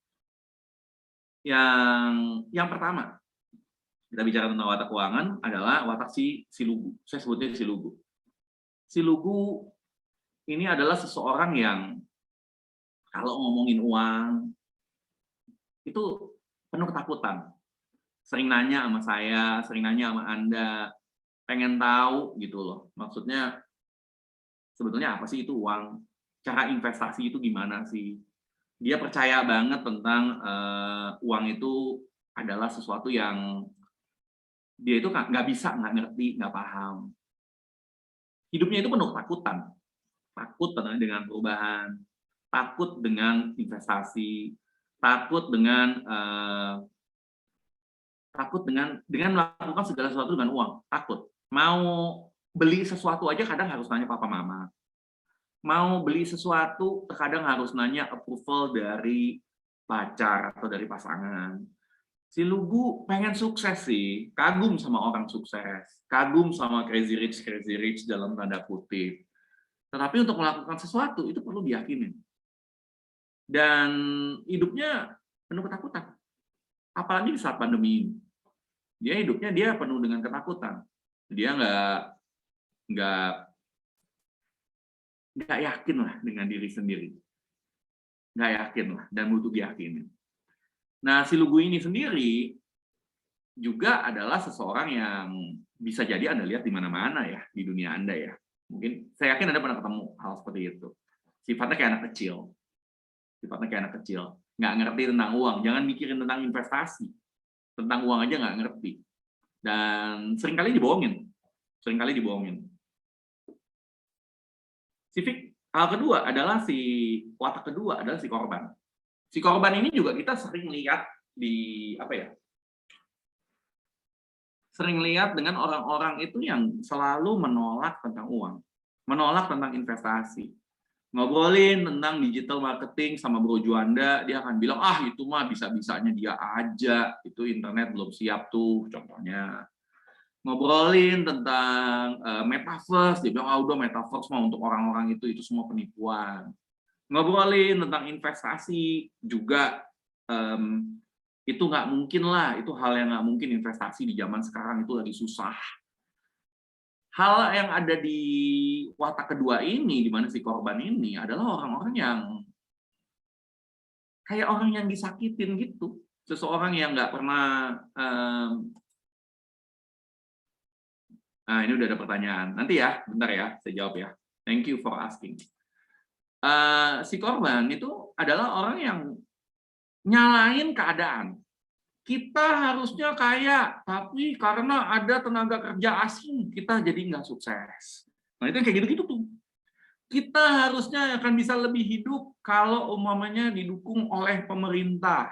Yang pertama, kita bicara tentang watak keuangan adalah watak si lugu. Saya sebutnya si lugu. Si lugu ini adalah seseorang yang kalau ngomongin uang itu penuh ketakutan. Sering nanya sama saya, sering nanya sama Anda, pengen tahu gitu loh. Maksudnya sebetulnya apa sih itu uang? Cara investasi itu gimana sih? Dia percaya banget tentang uang itu adalah sesuatu yang dia itu nggak bisa, nggak ngerti, nggak paham. Hidupnya itu penuh ketakutan. Takut dengan perubahan, takut dengan investasi, takut dengan melakukan segala sesuatu dengan uang, takut. Mau beli sesuatu aja kadang harus nanya papa mama. Mau beli sesuatu terkadang harus nanya approval dari pacar atau dari pasangan. Si Lugu pengen sukses sih, kagum sama orang sukses, kagum sama crazy rich dalam tanda kutip. Tetapi untuk melakukan sesuatu itu perlu diyakinin. Dan hidupnya penuh ketakutan. Apalagi di saat pandemi ini. Dia penuh dengan ketakutan. Dia nggak yakin lah dengan diri sendiri. Nggak yakin lah, dan butuh diyakinin. Nah, si Lugu ini sendiri juga adalah seseorang yang bisa jadi Anda lihat di mana-mana ya, di dunia Anda ya. Mungkin, saya yakin Anda pernah ketemu hal seperti itu. Sifatnya kayak anak kecil. Nggak ngerti tentang uang. Jangan mikirin tentang investasi. Tentang uang aja nggak ngerti. Dan seringkali dibohongin. Hal kedua adalah watak kedua adalah si korban. Si korban ini juga kita sering lihat sering lihat dengan orang-orang itu yang selalu menolak tentang uang, menolak tentang investasi. Ngobrolin tentang digital marketing sama Bro Juanda, dia akan bilang, itu mah bisa-bisanya dia aja, itu internet belum siap tuh, contohnya. Ngobrolin tentang metaverse, dia bilang, udah metaverse mah untuk orang-orang itu semua penipuan. Ngobrolin tentang investasi juga, itu nggak mungkin lah, itu hal yang nggak mungkin, investasi di zaman sekarang itu lagi susah. Hal yang ada di watak kedua ini, di mana si korban ini adalah orang-orang yang kayak orang yang disakitin gitu, seseorang yang nggak pernah. Nah, ini udah ada pertanyaan. Nanti ya, bentar ya, saya jawab ya. Thank you for asking. Si korban itu adalah orang yang nyalain keadaan. Kita harusnya kaya, tapi karena ada tenaga kerja asing, kita jadi nggak sukses. Nah, itu kayak gitu-gitu tuh. Kita harusnya akan bisa lebih hidup kalau umpamanya didukung oleh pemerintah.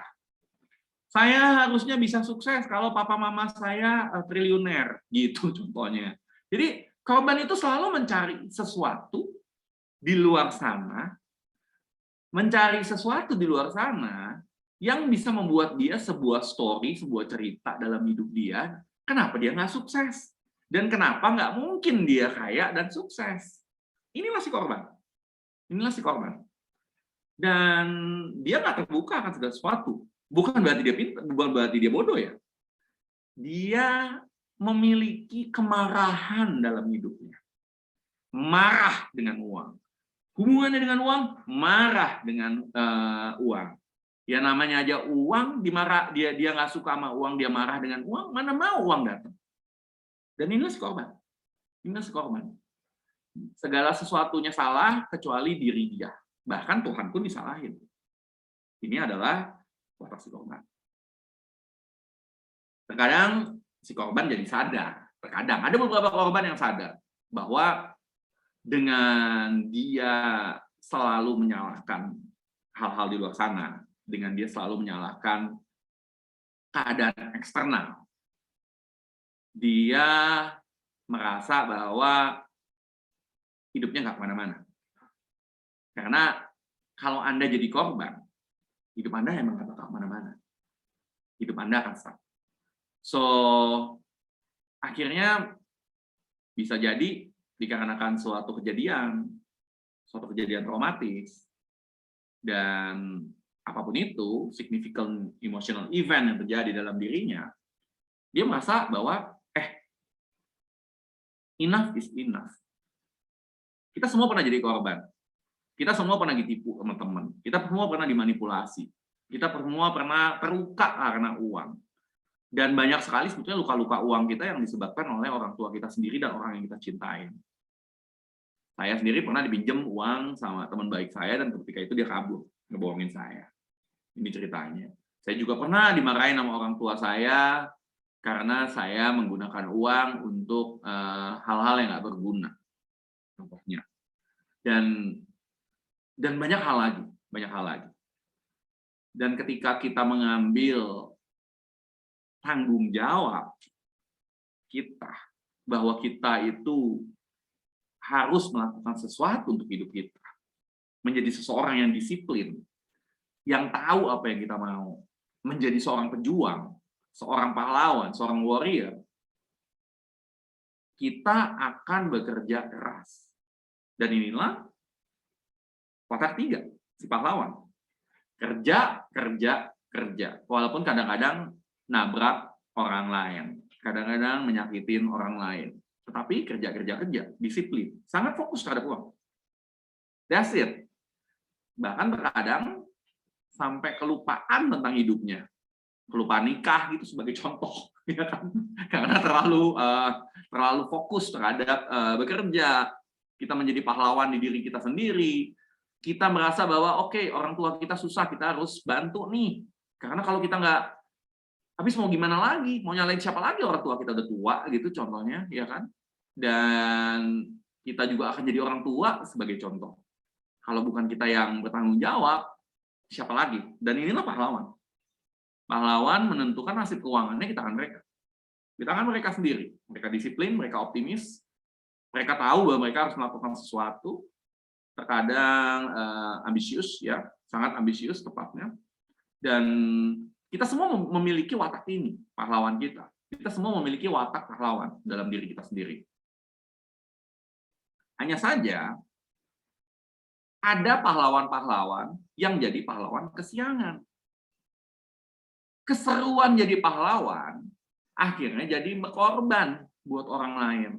Saya harusnya bisa sukses kalau papa mama saya triliuner, gitu contohnya. Jadi korban itu selalu mencari sesuatu di luar sana, yang bisa membuat dia sebuah story, sebuah cerita dalam hidup dia, kenapa dia nggak sukses, dan kenapa nggak mungkin dia kaya dan sukses. Inilah si korban. Dan dia nggak terbuka akan segala sesuatu. Bukan berarti dia pintar, bukan berarti dia bodoh ya. Dia memiliki kemarahan dalam hidupnya. Marah dengan uang. Hubungannya dengan uang, marah dengan uang. Ya namanya aja uang, dia nggak suka sama uang, dia marah dengan uang, mana mau uang datang. Dan inilah si korban. Segala sesuatunya salah kecuali diri dia. Bahkan Tuhan pun disalahin. Ini adalah watak si korban. Terkadang si korban jadi sadar. Terkadang ada beberapa korban yang sadar bahwa dengan dia selalu menyalahkan hal-hal di luar sana, dengan dia selalu menyalahkan keadaan eksternal, dia merasa bahwa hidupnya nggak kemana-mana. Karena kalau Anda jadi korban, hidup Anda emang nggak bakal kemana-mana. Hidup Anda akan stuck. So, akhirnya bisa jadi dikarenakan suatu kejadian traumatis, dan apapun itu, significant emotional event yang terjadi dalam dirinya, dia merasa bahwa enough is enough. Kita semua pernah jadi korban. Kita semua pernah ditipu teman-teman. Kita semua pernah dimanipulasi. Kita semua pernah terluka karena uang. Dan banyak sekali sebetulnya luka-luka uang kita yang disebabkan oleh orang tua kita sendiri dan orang yang kita cintai. Saya sendiri pernah dipinjam uang sama teman baik saya, dan ketika itu dia kabur, ngebohongin saya. Ini ceritanya. Saya juga pernah dimarahin sama orang tua saya karena saya menggunakan uang untuk hal-hal yang nggak berguna, contohnya. Dan banyak hal lagi, banyak hal lagi. Dan ketika kita mengambil tanggung jawab kita bahwa kita itu harus melakukan sesuatu untuk hidup kita, menjadi seseorang yang disiplin, yang tahu apa yang kita mau, menjadi seorang pejuang, seorang pahlawan, seorang warrior, kita akan bekerja keras. Dan inilah watak 3, si pahlawan. Kerja, kerja, kerja. Walaupun kadang-kadang nabrak orang lain, kadang-kadang menyakitin orang lain. Tetapi kerja, kerja, kerja, disiplin. Sangat fokus terhadap uang. That's it. Bahkan terkadang sampai kelupaan tentang hidupnya. Kelupaan nikah itu sebagai contoh, ya kan? Karena terlalu fokus terhadap bekerja. Kita menjadi pahlawan di diri kita sendiri. Kita merasa bahwa oke, orang tua kita susah, kita harus bantu nih. Karena kalau kita nggak, habis mau gimana lagi? Mau nyalain siapa lagi? Orang tua kita udah tua gitu contohnya, ya kan? Dan kita juga akan jadi orang tua sebagai contoh. Kalau bukan kita yang bertanggung jawab, siapa lagi? Dan inilah pahlawan. Pahlawan menentukan nasib keuangannya di tangan mereka. Di tangan mereka sendiri. Mereka disiplin, mereka optimis, mereka tahu bahwa mereka harus melakukan sesuatu, terkadang ambisius, ya, sangat ambisius tepatnya. Dan kita semua memiliki watak ini, pahlawan kita. Kita semua memiliki watak pahlawan dalam diri kita sendiri. Hanya saja, ada pahlawan-pahlawan yang jadi pahlawan kesiangan. Keseruan jadi pahlawan, akhirnya jadi korban buat orang lain.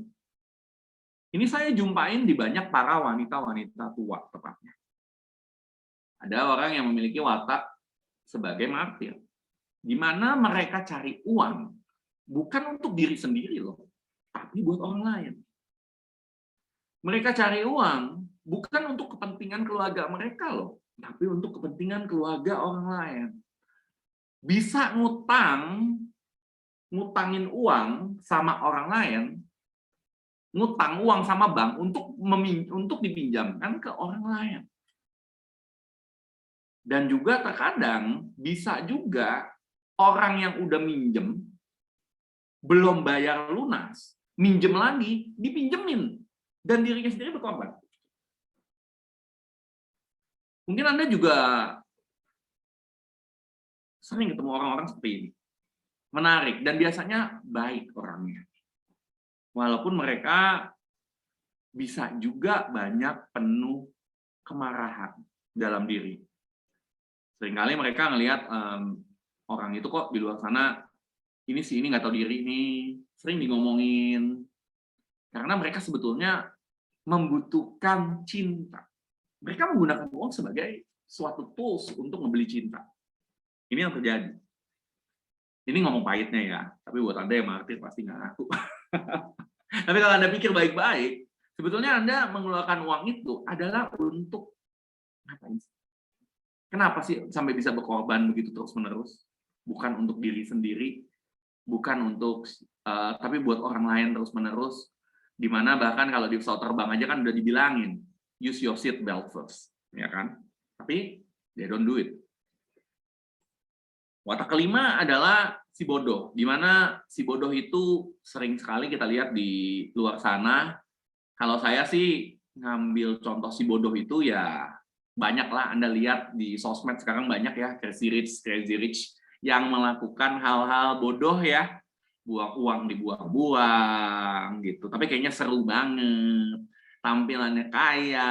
Ini saya jumpain di banyak para wanita-wanita tua tepatnya. Ada orang yang memiliki watak sebagai martir, di mana mereka cari uang bukan untuk diri sendiri loh, tapi buat orang lain. Mereka cari uang bukan untuk kepentingan keluarga mereka loh, tapi untuk kepentingan keluarga orang lain. Bisa ngutangin uang sama orang lain, ngutang uang sama bank untuk dipinjamkan ke orang lain. Dan juga terkadang bisa juga orang yang udah minjem belum bayar lunas, minjem lagi, dipinjemin, dan dirinya sendiri berkorban. Mungkin Anda juga sering ketemu orang-orang seperti ini. Menarik, dan biasanya baik orangnya. Walaupun mereka bisa juga banyak penuh kemarahan dalam diri. Seringkali mereka ngelihat orang itu kok di luar sana, ini nggak tahu diri nih, sering digomongin. Karena mereka sebetulnya membutuhkan cinta. Mereka menggunakan uang sebagai suatu tools untuk membeli cinta. Ini yang terjadi. Ini ngomong pahitnya ya, tapi buat Anda yang martir pasti nggak ngaku. Tapi kalau Anda pikir baik-baik, sebetulnya Anda mengeluarkan uang itu adalah untuk ngapain sih? Kenapa sih sampai bisa berkorban begitu terus-menerus? Bukan untuk diri sendiri, bukan untuk, tapi buat orang lain terus-menerus. Dimana bahkan kalau di pesawat terbang aja kan udah dibilangin, use your seat belt first, ya kan? Tapi they don't do it. Watak kelima adalah si bodoh, di mana si bodoh itu sering sekali kita lihat di luar sana. Kalau saya sih ngambil contoh si bodoh itu ya banyaklah Anda lihat di sosmed sekarang banyak ya crazy rich yang melakukan hal-hal bodoh ya, buang uang dibuang-buang gitu. Tapi kayaknya seru banget. Tampilannya kaya,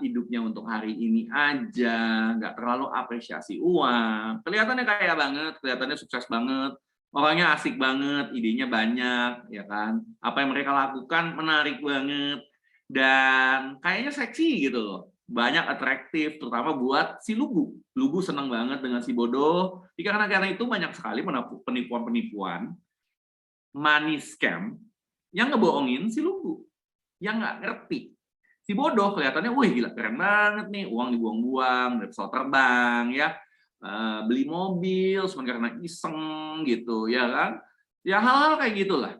hidupnya untuk hari ini aja, nggak terlalu apresiasi uang. Kelihatannya kaya banget, kelihatannya sukses banget, orangnya asik banget, idenya banyak, ya kan? Apa yang mereka lakukan menarik banget, dan kayaknya seksi gitu loh. Banyak atraktif, terutama buat si lugu. Lugu senang banget dengan si bodoh, karena itu banyak sekali penipuan-penipuan, money scam, yang ngebohongin si lugu. Yang nggak ngerti. Si bodoh kelihatannya, wih gila keren banget nih, uang dibuang-buang, dari pesawat terbang, ya. beli mobil cuma karena iseng gitu, ya kan? Ya hal-hal kayak gitulah.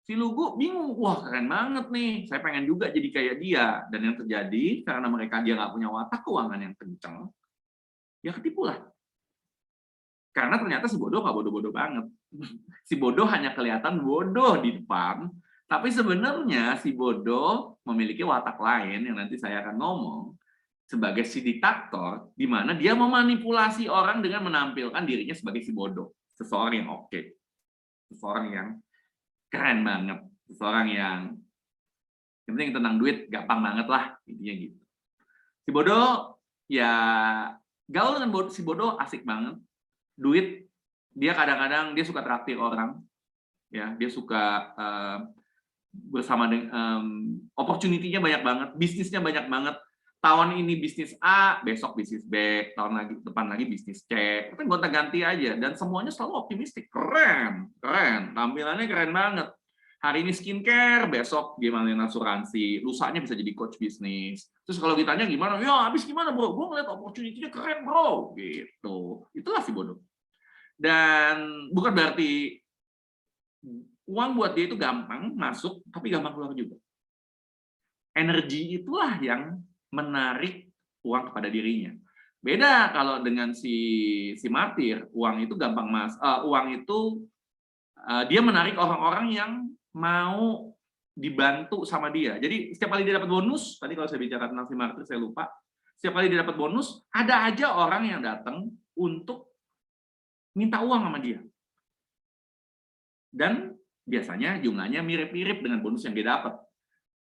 Si Lugu bingung, wah keren banget nih, saya pengen juga jadi kayak dia. Dan yang terjadi karena dia nggak punya watak keuangan yang kenceng, ya ketipu lah. Karena ternyata si bodoh nggak bodoh-bodoh banget. Si bodoh hanya kelihatan bodoh di depan, tapi sebenarnya si bodoh memiliki watak lain yang nanti saya akan ngomong sebagai si diktator, di mana dia memanipulasi orang dengan menampilkan dirinya sebagai si bodoh, seseorang yang oke, seseorang yang keren banget, seseorang yang penting tentang duit gampang banget lah, intinya gitu. Si bodoh ya gaul dengan si bodoh asik banget. Duit dia kadang-kadang dia suka traktir orang, ya dia suka bersama dengan opportunity-nya banyak banget, bisnisnya banyak banget. Tahun ini bisnis A, besok bisnis B, tahun depan lagi bisnis C. Tapi gonta-ganti aja dan semuanya selalu optimistik. Keren, keren, tampilannya keren banget. Hari ini skincare, besok gimana asuransi, lusanya bisa jadi coach bisnis. Terus kalau ditanya gimana, ya habis gimana bro? Gue ngeliat opportunity-nya keren bro, gitu. Itulah si bodoh. Dan bukan berarti uang buat dia itu gampang masuk, tapi gampang keluar juga. Energi itulah yang menarik uang kepada dirinya. Beda kalau dengan si martir, uang itu gampang uang itu dia menarik orang-orang yang mau dibantu sama dia. Jadi setiap kali dia dapat bonus, tadi kalau saya bicara tentang si martir saya lupa. Setiap kali dia dapat bonus, ada aja orang yang datang untuk minta uang sama dia. Dan biasanya jumlahnya mirip-mirip dengan bonus yang dia dapat.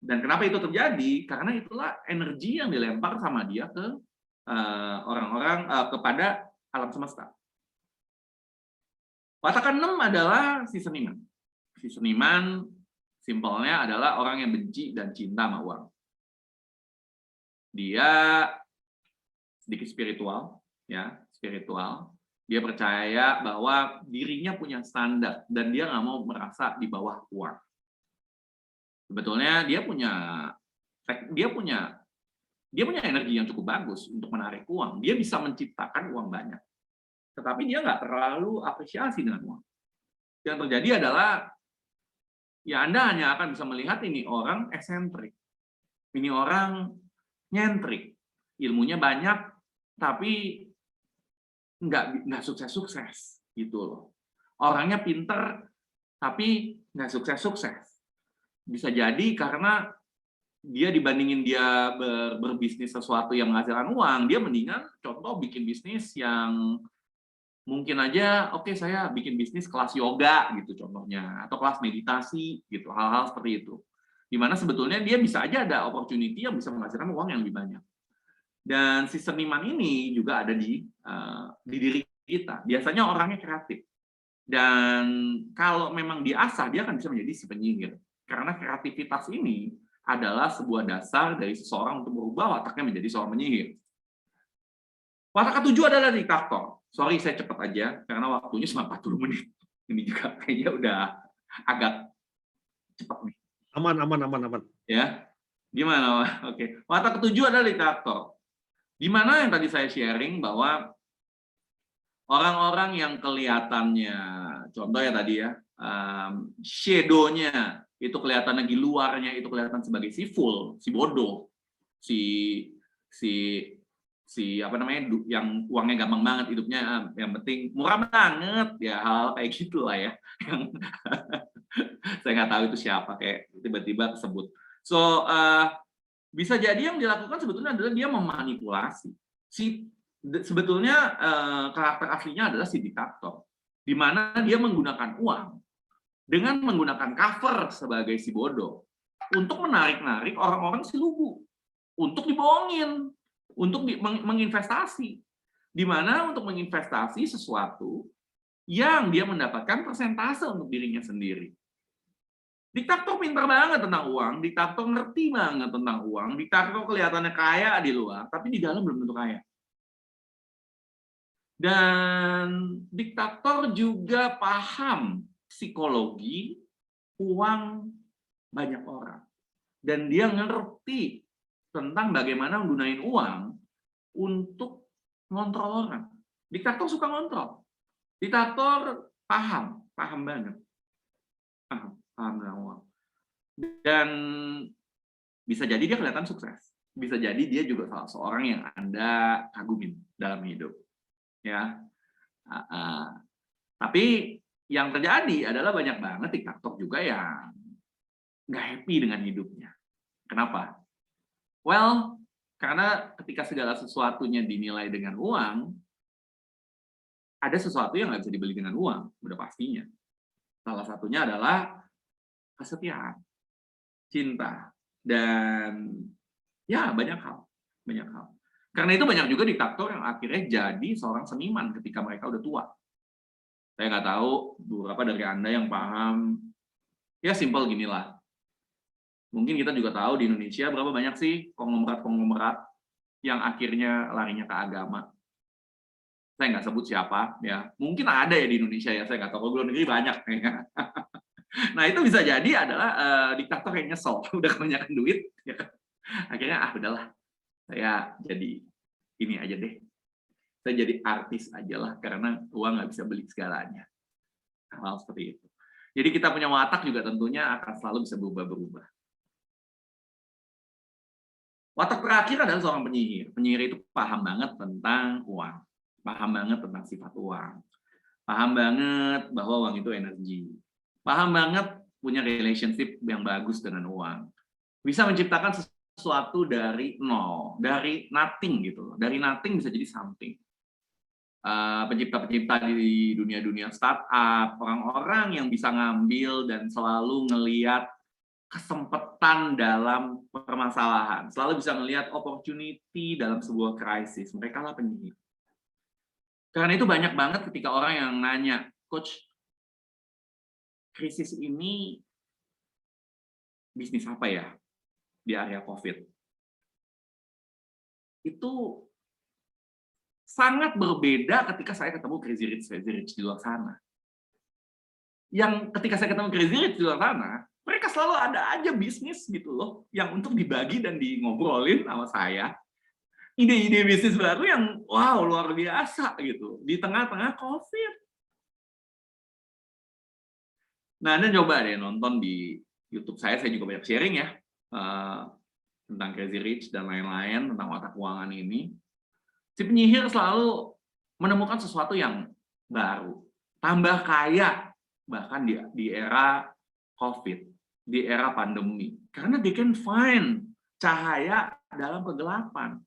Dan kenapa itu terjadi? Karena itulah energi yang dilempar sama dia ke orang-orang, kepada alam semesta. Watak keenam adalah si seniman. Si seniman, simpelnya adalah orang yang benci dan cinta sama uang. Dia sedikit spiritual, ya, spiritual. Dia percaya bahwa dirinya punya standar dan dia nggak mau merasa di bawah uang. Sebetulnya dia punya energi yang cukup bagus untuk menarik uang. Dia bisa menciptakan uang banyak. Tetapi dia nggak terlalu apresiasi dengan uang. Yang terjadi adalah ya Anda hanya akan bisa melihat ini orang eksentrik. Ini orang nyentrik. Ilmunya banyak tapi nggak sukses-sukses gitu loh. Orangnya pinter tapi nggak sukses-sukses. Bisa jadi karena dia dibandingin dia berbisnis sesuatu yang menghasilkan uang, dia mendingan contoh bikin bisnis yang mungkin aja saya bikin bisnis kelas yoga gitu contohnya, atau kelas meditasi gitu, hal-hal seperti itu. Dimana sebetulnya dia bisa aja ada opportunity yang bisa menghasilkan uang yang lebih banyak. Dan si seniman ini juga ada di diri kita. Biasanya orangnya kreatif. Dan kalau memang diasah, dia akan bisa menjadi si penyihir. Karena kreativitas ini adalah sebuah dasar dari seseorang untuk berubah wataknya menjadi seorang penyihir. Watak ketujuh adalah diktator. Sorry, saya cepat aja, karena waktunya cuma 40 menit. Ini juga kayaknya udah agak cepat nih. Aman. Ya, gimana? Oke. Watak ketujuh adalah diktator. Di mana yang tadi saya sharing bahwa orang-orang yang kelihatannya, contoh ya tadi ya, shadow-nya itu kelihatan di luarnya itu kelihatan sebagai si fool, si bodoh, si apa namanya, yang uangnya gampang banget hidupnya, yang penting murah banget ya, hal kayak gitulah ya. Yang saya nggak tahu itu siapa, kayak tiba-tiba tersebut. So bisa jadi yang dilakukan sebetulnya adalah dia memanipulasi. Sebetulnya karakter aslinya adalah si diktator, di mana dia menggunakan uang dengan menggunakan cover sebagai si bodoh untuk menarik-narik orang-orang si lugu, untuk dibohongin, untuk menginvestasi, di mana untuk menginvestasi sesuatu yang dia mendapatkan persentase untuk dirinya sendiri. Diktator pintar banget tentang uang, diktator ngerti banget tentang uang, diktator kelihatannya kaya di luar, tapi di dalam belum tentu kaya. Dan diktator juga paham psikologi uang banyak orang. Dan dia ngerti tentang bagaimana menggunakan uang untuk ngontrol orang. Diktator suka ngontrol. Diktator paham banget. Paham tentang uang. Dan bisa jadi dia kelihatan sukses. Bisa jadi dia juga salah seorang yang Anda kagumin dalam hidup. Ya. Tapi yang terjadi adalah banyak banget diktator juga yang nggak happy dengan hidupnya. Kenapa? Well, karena ketika segala sesuatunya dinilai dengan uang, ada sesuatu yang nggak bisa dibeli dengan uang, udah pastinya. Salah satunya adalah kesetiaan, cinta, dan ya banyak hal. Karena itu banyak juga diktator yang akhirnya jadi seorang seniman ketika mereka udah tua. Saya nggak tahu beberapa dari Anda yang paham, ya simpel ginilah. Mungkin kita juga tahu di Indonesia berapa banyak sih konglomerat yang akhirnya larinya ke agama. Saya nggak sebut siapa, ya. Mungkin ada ya di Indonesia ya, saya nggak tahu. Kalau luar negeri banyak. Ya. Nah itu bisa jadi adalah diktator yang nyesel, udah kebanyakan duit, ya. Akhirnya udahlah, saya jadi ini aja deh. Saya jadi artis aja lah, karena uang nggak bisa beli segalanya. Hal seperti itu. Jadi kita punya watak juga tentunya akan selalu bisa berubah-berubah. Watak terakhir adalah seorang penyihir. Penyihir itu paham banget tentang uang. Paham banget tentang sifat uang. Paham banget bahwa uang itu energi. Paham banget punya relationship yang bagus dengan uang. Bisa menciptakan sesuatu dari nol, dari nothing gitu. Dari nothing bisa jadi something. Pencipta-pencipta di dunia-dunia startup, orang-orang yang bisa ngambil dan selalu ngelihat kesempatan dalam permasalahan, selalu bisa melihat opportunity dalam sebuah krisis. Mereka lah penyihir. Karena itu banyak banget ketika orang yang nanya, Coach, krisis ini bisnis apa ya di area COVID? Itu sangat berbeda ketika saya ketemu Crazy Rich di luar sana. Yang ketika saya ketemu Crazy Rich di luar sana, mereka selalu ada aja bisnis gitu loh, yang untuk dibagi dan ngobrolin sama saya. Ide-ide bisnis baru yang wow luar biasa gitu di tengah-tengah COVID. Nah, Anda coba deh nonton di YouTube saya juga banyak sharing ya tentang Crazy Rich dan lain-lain tentang watak keuangan ini. Si penyihir selalu menemukan sesuatu yang baru, tambah kaya bahkan di era COVID, di era pandemi, karena they can find cahaya dalam kegelapan.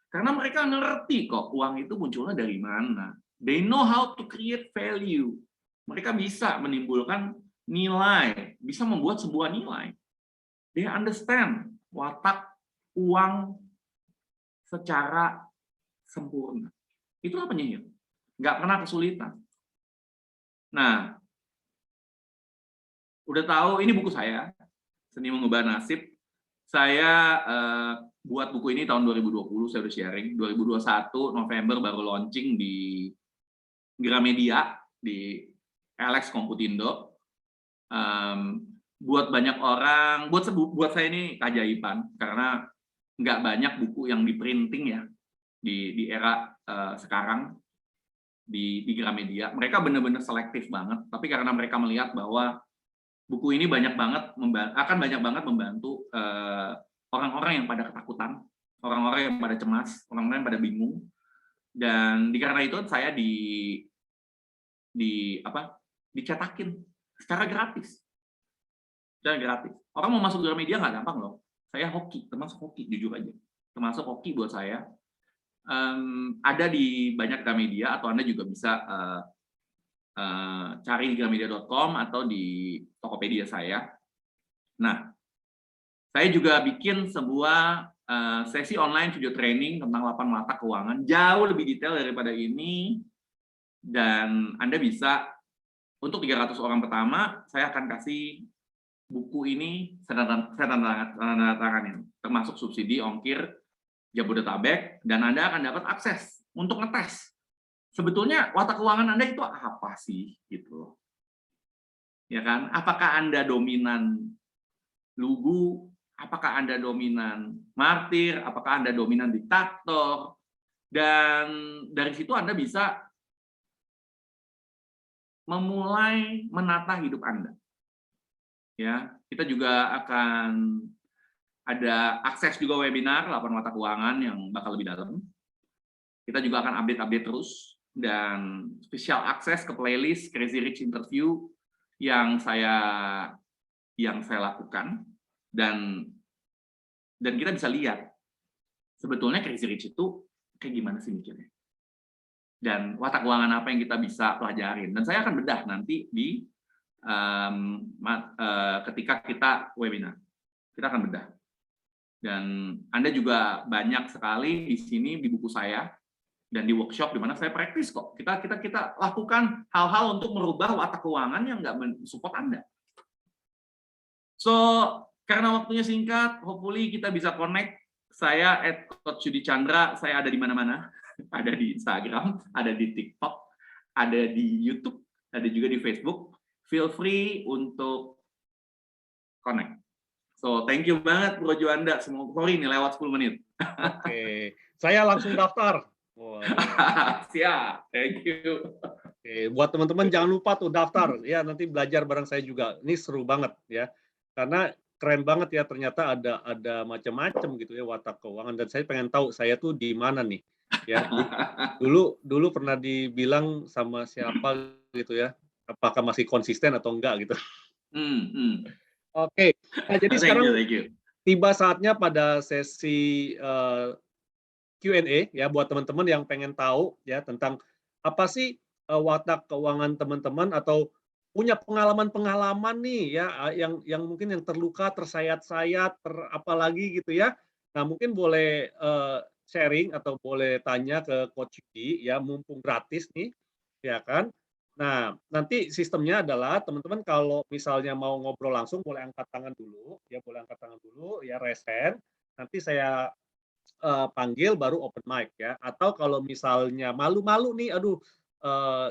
Karena mereka ngerti kok uang itu munculnya dari mana. They know how to create value. Mereka bisa menimbulkan nilai, bisa membuat sebuah nilai. They understand watak uang secara sempurna. Itulah penyihir. Nggak pernah kesulitan. Nah, udah tahu ini buku saya, Seni Mengubah Nasib. Saya buat buku ini tahun 2020, saya udah sharing. 2021 November baru launching di Gramedia, di Alex Komputindo. Buat banyak orang, buat saya ini keajaiban, karena nggak banyak buku yang di printing ya di era sekarang di Gramedia. Mereka benar-benar selektif banget, tapi karena mereka melihat bahwa buku ini akan banyak banget membantu orang-orang yang pada ketakutan, orang-orang yang pada cemas, orang-orang yang pada bingung. Dan karena itu saya dicetakin secara gratis. Orang mau masuk Gramedia nggak gampang loh. Saya termasuk hoki, jujur aja. Termasuk hoki buat saya. Ada di banyak Gramedia, atau Anda juga bisa cari di gramedia.com atau di Tokopedia saya. Nah, saya juga bikin sebuah sesi online video training tentang 8 watak keuangan, jauh lebih detail daripada ini, dan Anda bisa, untuk 300 orang pertama, saya akan kasih buku ini, saya tanda tanganin, termasuk subsidi ongkir Jabodetabek, dan Anda akan dapat akses untuk ngetes sebetulnya watak keuangan Anda itu apa sih gitu. Ya kan? Apakah Anda dominan lugu? Apakah Anda dominan martir? Apakah Anda dominan diktator? Dan dari situ Anda bisa memulai menata hidup Anda. Ya, kita juga akan ada akses juga webinar 8 mata keuangan yang bakal lebih dalam. Kita juga akan update terus dan spesial akses ke playlist Crazy Rich Interview yang saya lakukan dan kita bisa lihat sebetulnya Crazy Rich itu kayak gimana sih mikirnya. Dan watak keuangan apa yang kita bisa pelajarin. Dan saya akan bedah nanti di ketika kita webinar. Kita akan bedah. Dan Anda juga banyak sekali di sini di buku saya dan di workshop di mana saya praktis kok. Kita lakukan hal-hal untuk merubah watak keuangan yang nggak mensupport Anda. So, karena waktunya singkat, hopefully kita bisa connect. Saya @coach_yudi_chandra, saya ada di mana-mana. Ada di Instagram, ada di TikTok, ada di YouTube, ada juga di Facebook. Feel free untuk connect. So, thank you banget Bro Juanda. Sorry nih lewat 10 menit. Oke, saya langsung daftar. Siap, thank you. Oke, buat teman-teman jangan lupa tuh daftar. Ya, nanti belajar bareng saya juga. Ini seru banget ya. Karena keren banget ya, ternyata ada macam-macam gitu ya watak keuangan. Dan saya pengen tahu saya tuh di mana nih. Ya, dulu pernah dibilang sama siapa gitu ya, apakah masih konsisten atau enggak gitu. Oke, nah jadi sekarang Thank you. tiba saatnya pada sesi Q&A ya buat teman-teman yang pengen tahu ya tentang apa sih watak keuangan teman-teman atau punya pengalaman-pengalaman nih ya yang mungkin yang terluka, tersayat-sayat, apalagi gitu ya. Nah, mungkin boleh sharing atau boleh tanya ke Coach Yudi ya, mumpung gratis nih, ya kan. Nah, nanti sistemnya adalah teman-teman kalau misalnya mau ngobrol langsung boleh angkat tangan dulu, ya boleh angkat tangan dulu, ya raise hand. Nanti saya panggil baru open mic ya. Atau kalau misalnya malu-malu nih, aduh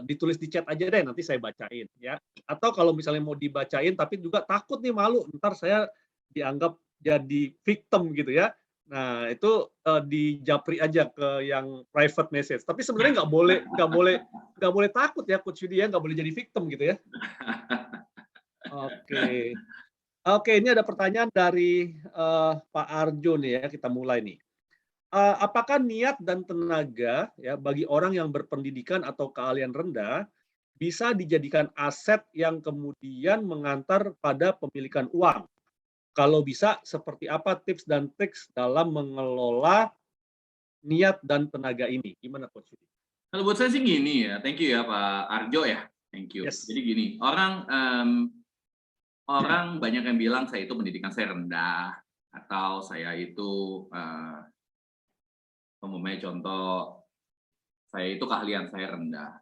ditulis di chat aja deh, nanti saya bacain ya. Atau kalau misalnya mau dibacain tapi juga takut nih malu, ntar saya dianggap jadi victim gitu ya. Nah, itu dijapri aja ke yang private message. Tapi sebenarnya nggak boleh takut ya Coach Yudi ya, nggak boleh jadi victim gitu ya. Oke. Oke, ini ada pertanyaan dari Pak Arjo nih ya, kita mulai nih. Apakah niat dan tenaga ya bagi orang yang berpendidikan atau keahlian rendah bisa dijadikan aset yang kemudian mengantar pada pemilikan uang? Kalau bisa, seperti apa tips dan trik dalam mengelola niat dan tenaga ini? Gimana Coach? Kalau buat saya sih gini ya, thank you ya Pak Arjo ya, thank you. Yes. Jadi gini, orang banyak yang bilang saya itu pendidikan saya rendah atau saya itu umpamanya contoh saya itu keahlian saya rendah.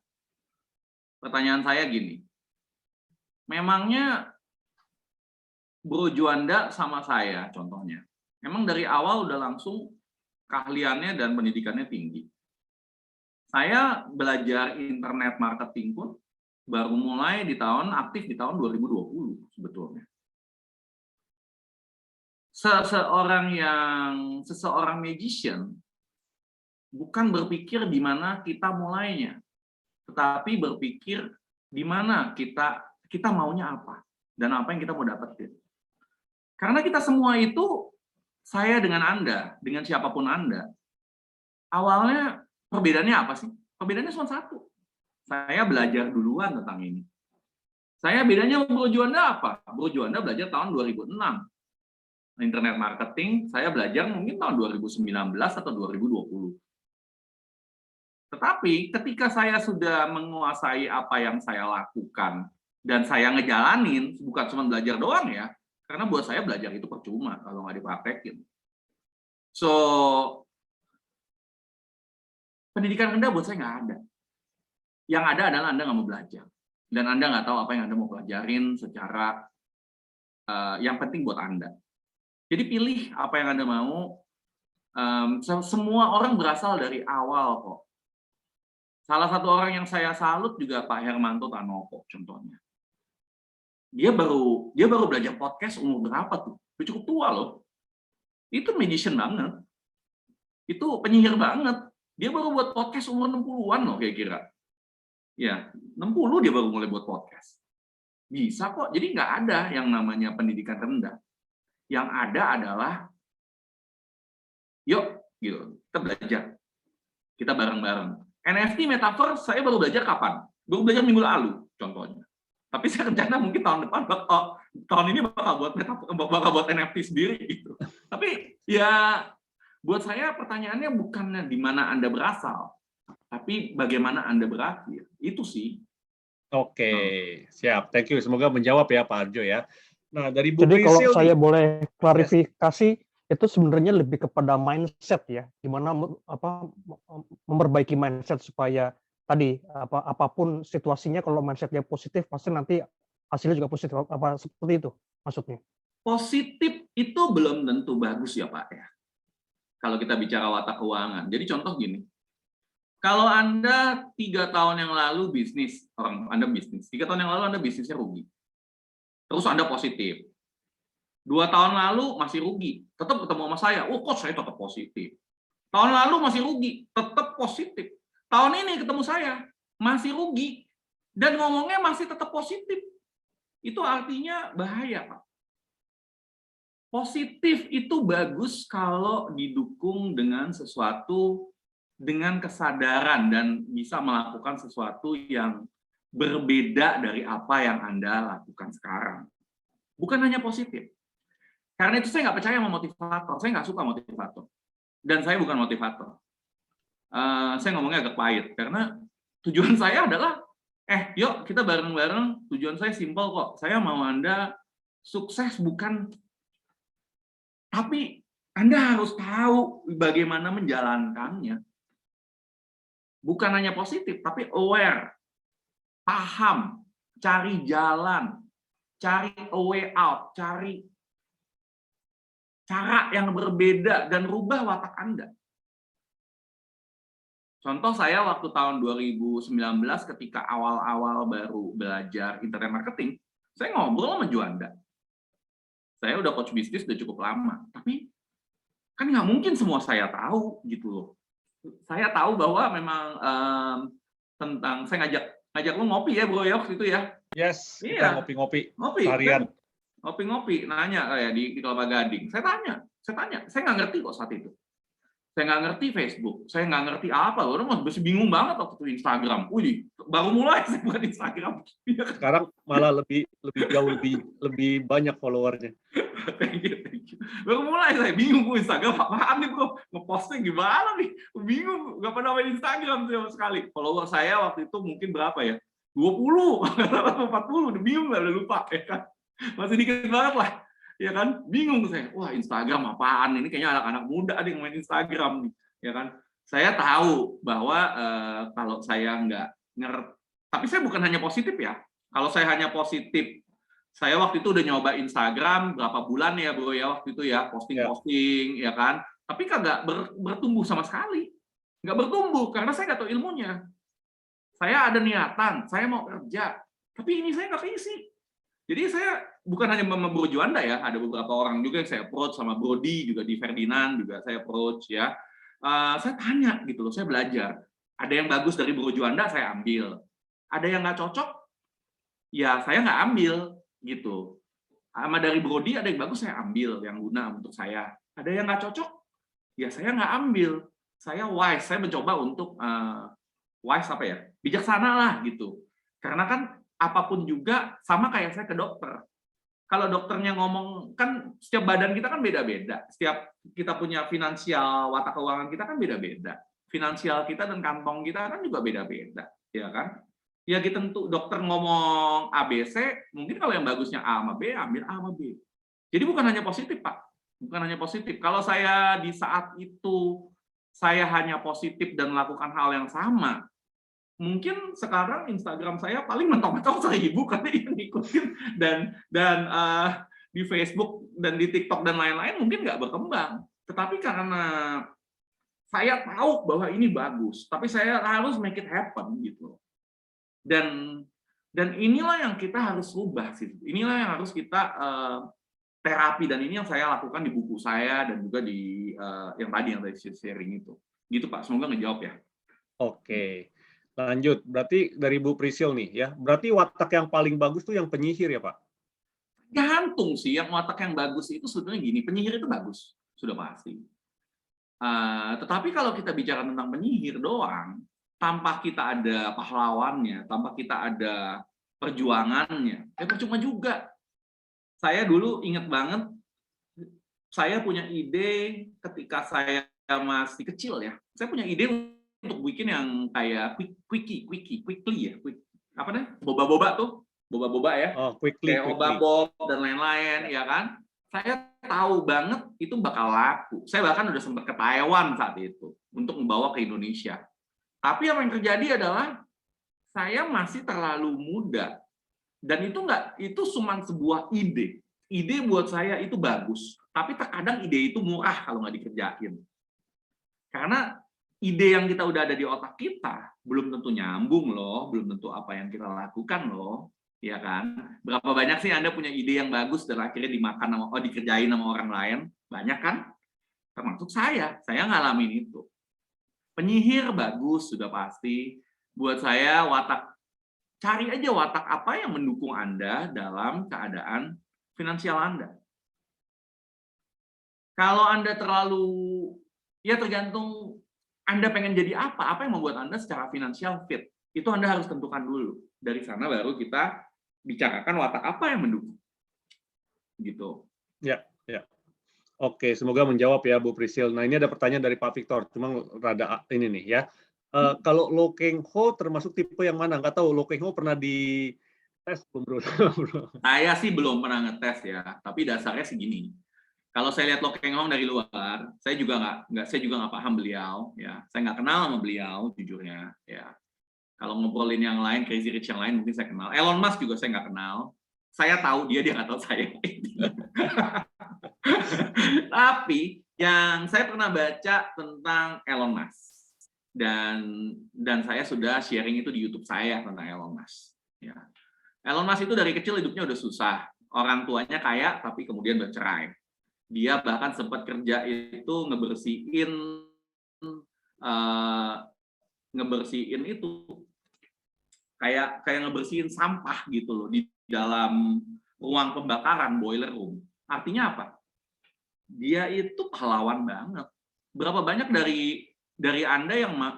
Pertanyaan saya gini, memangnya Bro Juanda sama saya contohnya, memang dari awal udah langsung keahliannya dan pendidikannya tinggi. Saya belajar internet marketing pun baru mulai aktif di tahun 2020 sebetulnya. Seseorang magician bukan berpikir di mana kita mulainya, tetapi berpikir di mana kita maunya apa dan apa yang kita mau dapetin. Karena kita semua itu, saya dengan Anda, dengan siapapun Anda, awalnya perbedaannya apa sih? Perbedaannya cuma satu. Saya belajar duluan tentang ini. Saya bedanya Bro Juanda apa? Bro Juanda belajar tahun 2006. Internet marketing, saya belajar mungkin tahun 2019 atau 2020. Tetapi ketika saya sudah menguasai apa yang saya lakukan dan saya ngejalanin, bukan cuma belajar doang ya, karena buat saya belajar itu percuma kalau nggak dipraktekin. So, pendidikan rendah buat saya nggak ada. Yang ada adalah Anda nggak mau belajar. Dan Anda nggak tahu apa yang Anda mau pelajarin secara yang penting buat Anda. Jadi pilih apa yang Anda mau. Semua orang berasal dari awal kok. Salah satu orang yang saya salut juga Pak Hermanto Tanoko contohnya. Dia baru belajar podcast umur berapa tuh? Dia cukup tua loh. Itu magician banget. Itu penyihir banget. Dia baru buat podcast umur 60-an loh kira-kira. Ya, 60 dia baru mulai buat podcast. Bisa kok. Jadi nggak ada yang namanya pendidikan rendah. Yang ada adalah, yuk, gitu, kita belajar. Kita bareng-bareng. NFT metaverse saya baru belajar kapan? Baru belajar minggu lalu, contohnya. Tapi saya rencana mungkin tahun depan, tahun ini bakal buat NFT sendiri gitu. Tapi ya buat saya pertanyaannya bukannya di mana Anda berasal, tapi bagaimana Anda berakhir. Itu sih. Oke, siap. Thank you. Semoga menjawab ya Pak Arjo ya. Nah, dari Bu Jadi kalau Prisil saya nih, boleh klarifikasi, itu sebenarnya lebih kepada mindset ya, gimana memperbaiki mindset supaya tadi apapun situasinya kalau mindsetnya positif pasti nanti hasilnya juga positif, apa seperti itu maksudnya? Positif itu belum tentu bagus ya Pak ya. Kalau kita bicara watak keuangan. Jadi contoh gini, kalau Anda 3 tahun yang lalu bisnis, 3 tahun yang lalu Anda bisnisnya rugi. Terus Anda positif. 2 tahun lalu masih rugi, tetap ketemu sama saya, oh kok saya tetap positif. Tahun lalu masih rugi, tetap positif. Tahun ini ketemu saya, masih rugi, dan ngomongnya masih tetap positif. Itu artinya bahaya, Pak. Positif itu bagus kalau didukung dengan sesuatu, dengan kesadaran, dan bisa melakukan sesuatu yang berbeda dari apa yang Anda lakukan sekarang. Bukan hanya positif. Karena itu saya nggak percaya sama motivator, saya nggak suka motivator. Dan saya bukan motivator. Saya ngomongnya agak pahit, karena tujuan saya adalah, yuk kita bareng-bareng, tujuan saya simpel kok. Saya mau Anda sukses bukan, tapi Anda harus tahu bagaimana menjalankannya. Bukan hanya positif, tapi aware, paham, cari jalan, cari a way out, cari cara yang berbeda dan rubah watak Anda. Contoh saya waktu tahun 2019 ketika awal-awal baru belajar internet marketing, saya ngobrol sama Juanda. Saya udah coach bisnis udah cukup lama, tapi kan nggak mungkin semua saya tahu gitu loh. Saya tahu bahwa memang tentang, saya ngajak lu ngopi ya bro ya waktu itu ya. yes, Iya. kita ngopi-ngopi harian. Ngopi-ngopi, nanya kayak di Kelapa Gading. Saya tanya, saya nggak ngerti kok saat itu. Saya nggak ngerti Facebook, saya nggak ngerti apa. Orang masih bingung banget waktu itu Instagram. Wih, baru mulai saya buat Instagram. Sekarang malah lebih lebih banyak followernya. Thank you. Baru mulai saya bingung, Instagram apaan nih bro? Ngepostnya gimana nih? Bingung, nggak pernah main Instagram sama sekali. Follower saya waktu itu mungkin berapa ya? 20, 40, udah bingung nggak, udah lupa ya kan? Masih dikit banget lah, ya kan? Bingung saya, wah Instagram apaan ini, kayaknya anak-anak muda ada yang main Instagram nih, ya kan? Saya tahu bahwa kalau saya nggak ngerti, tapi saya bukan hanya positif ya. Kalau saya hanya positif, saya waktu itu udah nyoba Instagram berapa bulan ya bro ya waktu itu ya, posting-posting ya kan, tapi kagak bertumbuh sama sekali, nggak bertumbuh karena saya nggak tahu ilmunya. Saya ada niatan, saya mau kerja, tapi ini saya nggak keisi. Jadi saya bukan hanya sama Bro Juanda ya, ada beberapa orang juga yang saya approach, sama Brody juga di Ferdinand juga saya approach ya. Saya tanya gitu loh, saya belajar. Ada yang bagus dari Bro Juanda saya ambil, ada yang nggak cocok, ya saya nggak ambil gitu. Sama dari Brody ada yang bagus saya ambil, yang guna untuk saya. Ada yang nggak cocok, ya saya nggak ambil. Saya wise, saya mencoba untuk wise apa ya, bijaksana lah gitu. Karena kan apapun juga sama kayak saya ke dokter. Kalau dokternya ngomong, kan setiap badan kita kan beda-beda. Setiap kita punya finansial, watak keuangan kita kan beda-beda. Finansial kita dan kantong kita kan juga beda-beda, ya kan? Ya gitu, tentu dokter ngomong ABC, mungkin kalau yang bagusnya A sama B, ambil A sama B. Jadi bukan hanya positif, Pak. Bukan hanya positif. Kalau saya di saat itu, saya hanya positif dan melakukan hal yang sama, mungkin sekarang Instagram saya paling mentok-mentok 1000 kali yang ngikutin, dan di Facebook dan di TikTok dan lain-lain mungkin nggak berkembang. Tetapi karena saya tahu bahwa ini bagus, tapi saya harus make it happen gitu. Dan inilah yang kita harus rubah sih. Inilah yang harus kita terapi, dan ini yang saya lakukan di buku saya dan juga di yang tadi sharing itu. Gitu Pak, semoga ngejawab ya. Oke. Lanjut, berarti dari Bu Prisil nih ya. Berarti watak yang paling bagus tuh yang penyihir ya, Pak? Gantung sih, yang watak yang bagus itu sebenarnya gini, penyihir itu bagus, sudah pasti. Tetapi kalau kita bicara tentang penyihir doang, tanpa kita ada pahlawannya, tanpa kita ada perjuangannya, ya percuma juga. Saya dulu ingat banget, saya punya ide ketika saya masih kecil ya. Saya punya ide untuk bikin yang kayak quickly ya, apa nih? Boba-boba tuh, boba-boba ya. Oh, quickly. Kayak Oba-Bob dan lain-lain, ya kan? Saya tahu banget itu bakal laku. Saya bahkan udah sempat ke Taiwan saat itu untuk membawa ke Indonesia. Tapi yang terjadi adalah saya masih terlalu muda. Dan itu cuma sebuah ide. Ide buat saya itu bagus. Tapi terkadang ide itu murah kalau nggak dikerjain. Karena ide yang kita udah ada di otak kita belum tentu nyambung loh, belum tentu apa yang kita lakukan loh. Ya kan? Berapa banyak sih Anda punya ide yang bagus dan akhirnya dikerjain sama orang lain? Banyak kan? Termasuk saya ngalamin itu. Penyihir bagus sudah pasti. Buat saya cari aja watak apa yang mendukung Anda dalam keadaan finansial Anda. Kalau Anda ya tergantung Anda pengen jadi apa yang membuat Anda secara finansial fit. Itu Anda harus tentukan dulu. Dari sana baru kita bicarakan watak apa yang mendukung. Gitu. Ya. Oke, semoga menjawab ya Bu Prisil. Nah, ini ada pertanyaan dari Pak Victor, cuma rada ini nih ya. Kalau Lo Keng Ho termasuk tipe yang mana? Nggak tahu, Lo Keng Ho pernah di tes belum, Bro? Saya sih belum pernah ngetes ya, tapi dasarnya sih gini. Kalau saya lihat Lo Keng Ho dari luar, saya juga nggak paham beliau ya. Saya nggak kenal sama beliau jujurnya ya. Kalau ngobrolin yang lain, Crazy Rich yang lain mungkin saya kenal. Elon Musk juga saya nggak kenal. Saya tahu dia nggak tahu saya. Tapi yang saya pernah baca tentang Elon Musk dan saya sudah sharing itu di YouTube saya tentang Elon Musk. Ya. Elon Musk itu dari kecil hidupnya udah susah. Orang tuanya kaya tapi kemudian bercerai. Dia bahkan sempat kerja itu ngebersihin itu kayak ngebersihin sampah gitu loh di dalam ruang pembakaran, boiler room. Artinya apa? Dia itu pahlawan banget. Berapa banyak dari Anda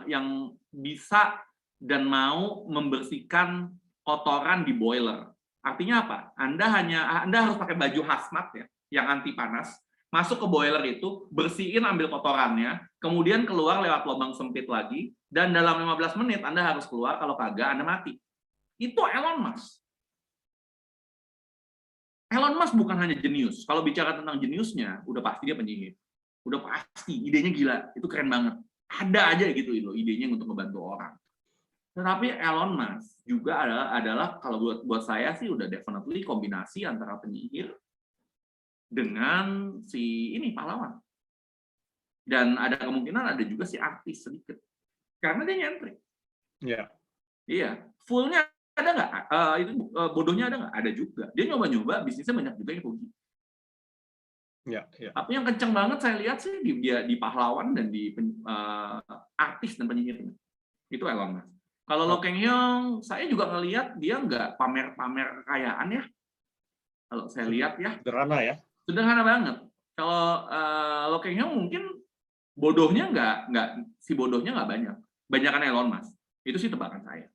yang bisa dan mau membersihkan kotoran di boiler? Artinya apa? Anda harus pakai baju hazmat ya, yang anti panas. Masuk ke boiler itu, bersihin, ambil kotorannya, kemudian keluar lewat lubang sempit lagi, dan dalam 15 menit Anda harus keluar, kalau kagak Anda mati. Itu Elon Musk. Elon Musk bukan hanya jenius. Kalau bicara tentang jeniusnya, udah pasti dia penyihir. Udah pasti, idenya gila. Itu keren banget. Ada aja gitu loh idenya untuk membantu orang. Tetapi Elon Musk juga adalah kalau buat saya sih udah definitely kombinasi antara penyihir dengan si ini pahlawan. Dan ada kemungkinan ada juga si artis sedikit. Karena dia nyentrik. Iya. Iya. Fullnya ada nggak? Itu bodohnya ada nggak? Ada juga. Dia nyoba-nyoba, bisnisnya banyak juga yang rugi. Iya. Tapi yang kenceng banget saya lihat sih dia di pahlawan dan di artis dan penyihirnya. Itu Elon Musk. Kalau Lo Keng Hyong, saya juga ngelihat dia nggak pamer-pamer kekayaan ya. Kalau saya lihat ya. Sederhana ya. Sederhana banget. Kalau Lo Keng Hyong mungkin bodohnya si bodohnya nggak banyak. Banyakan Elon Musk. Itu sih tebakan saya.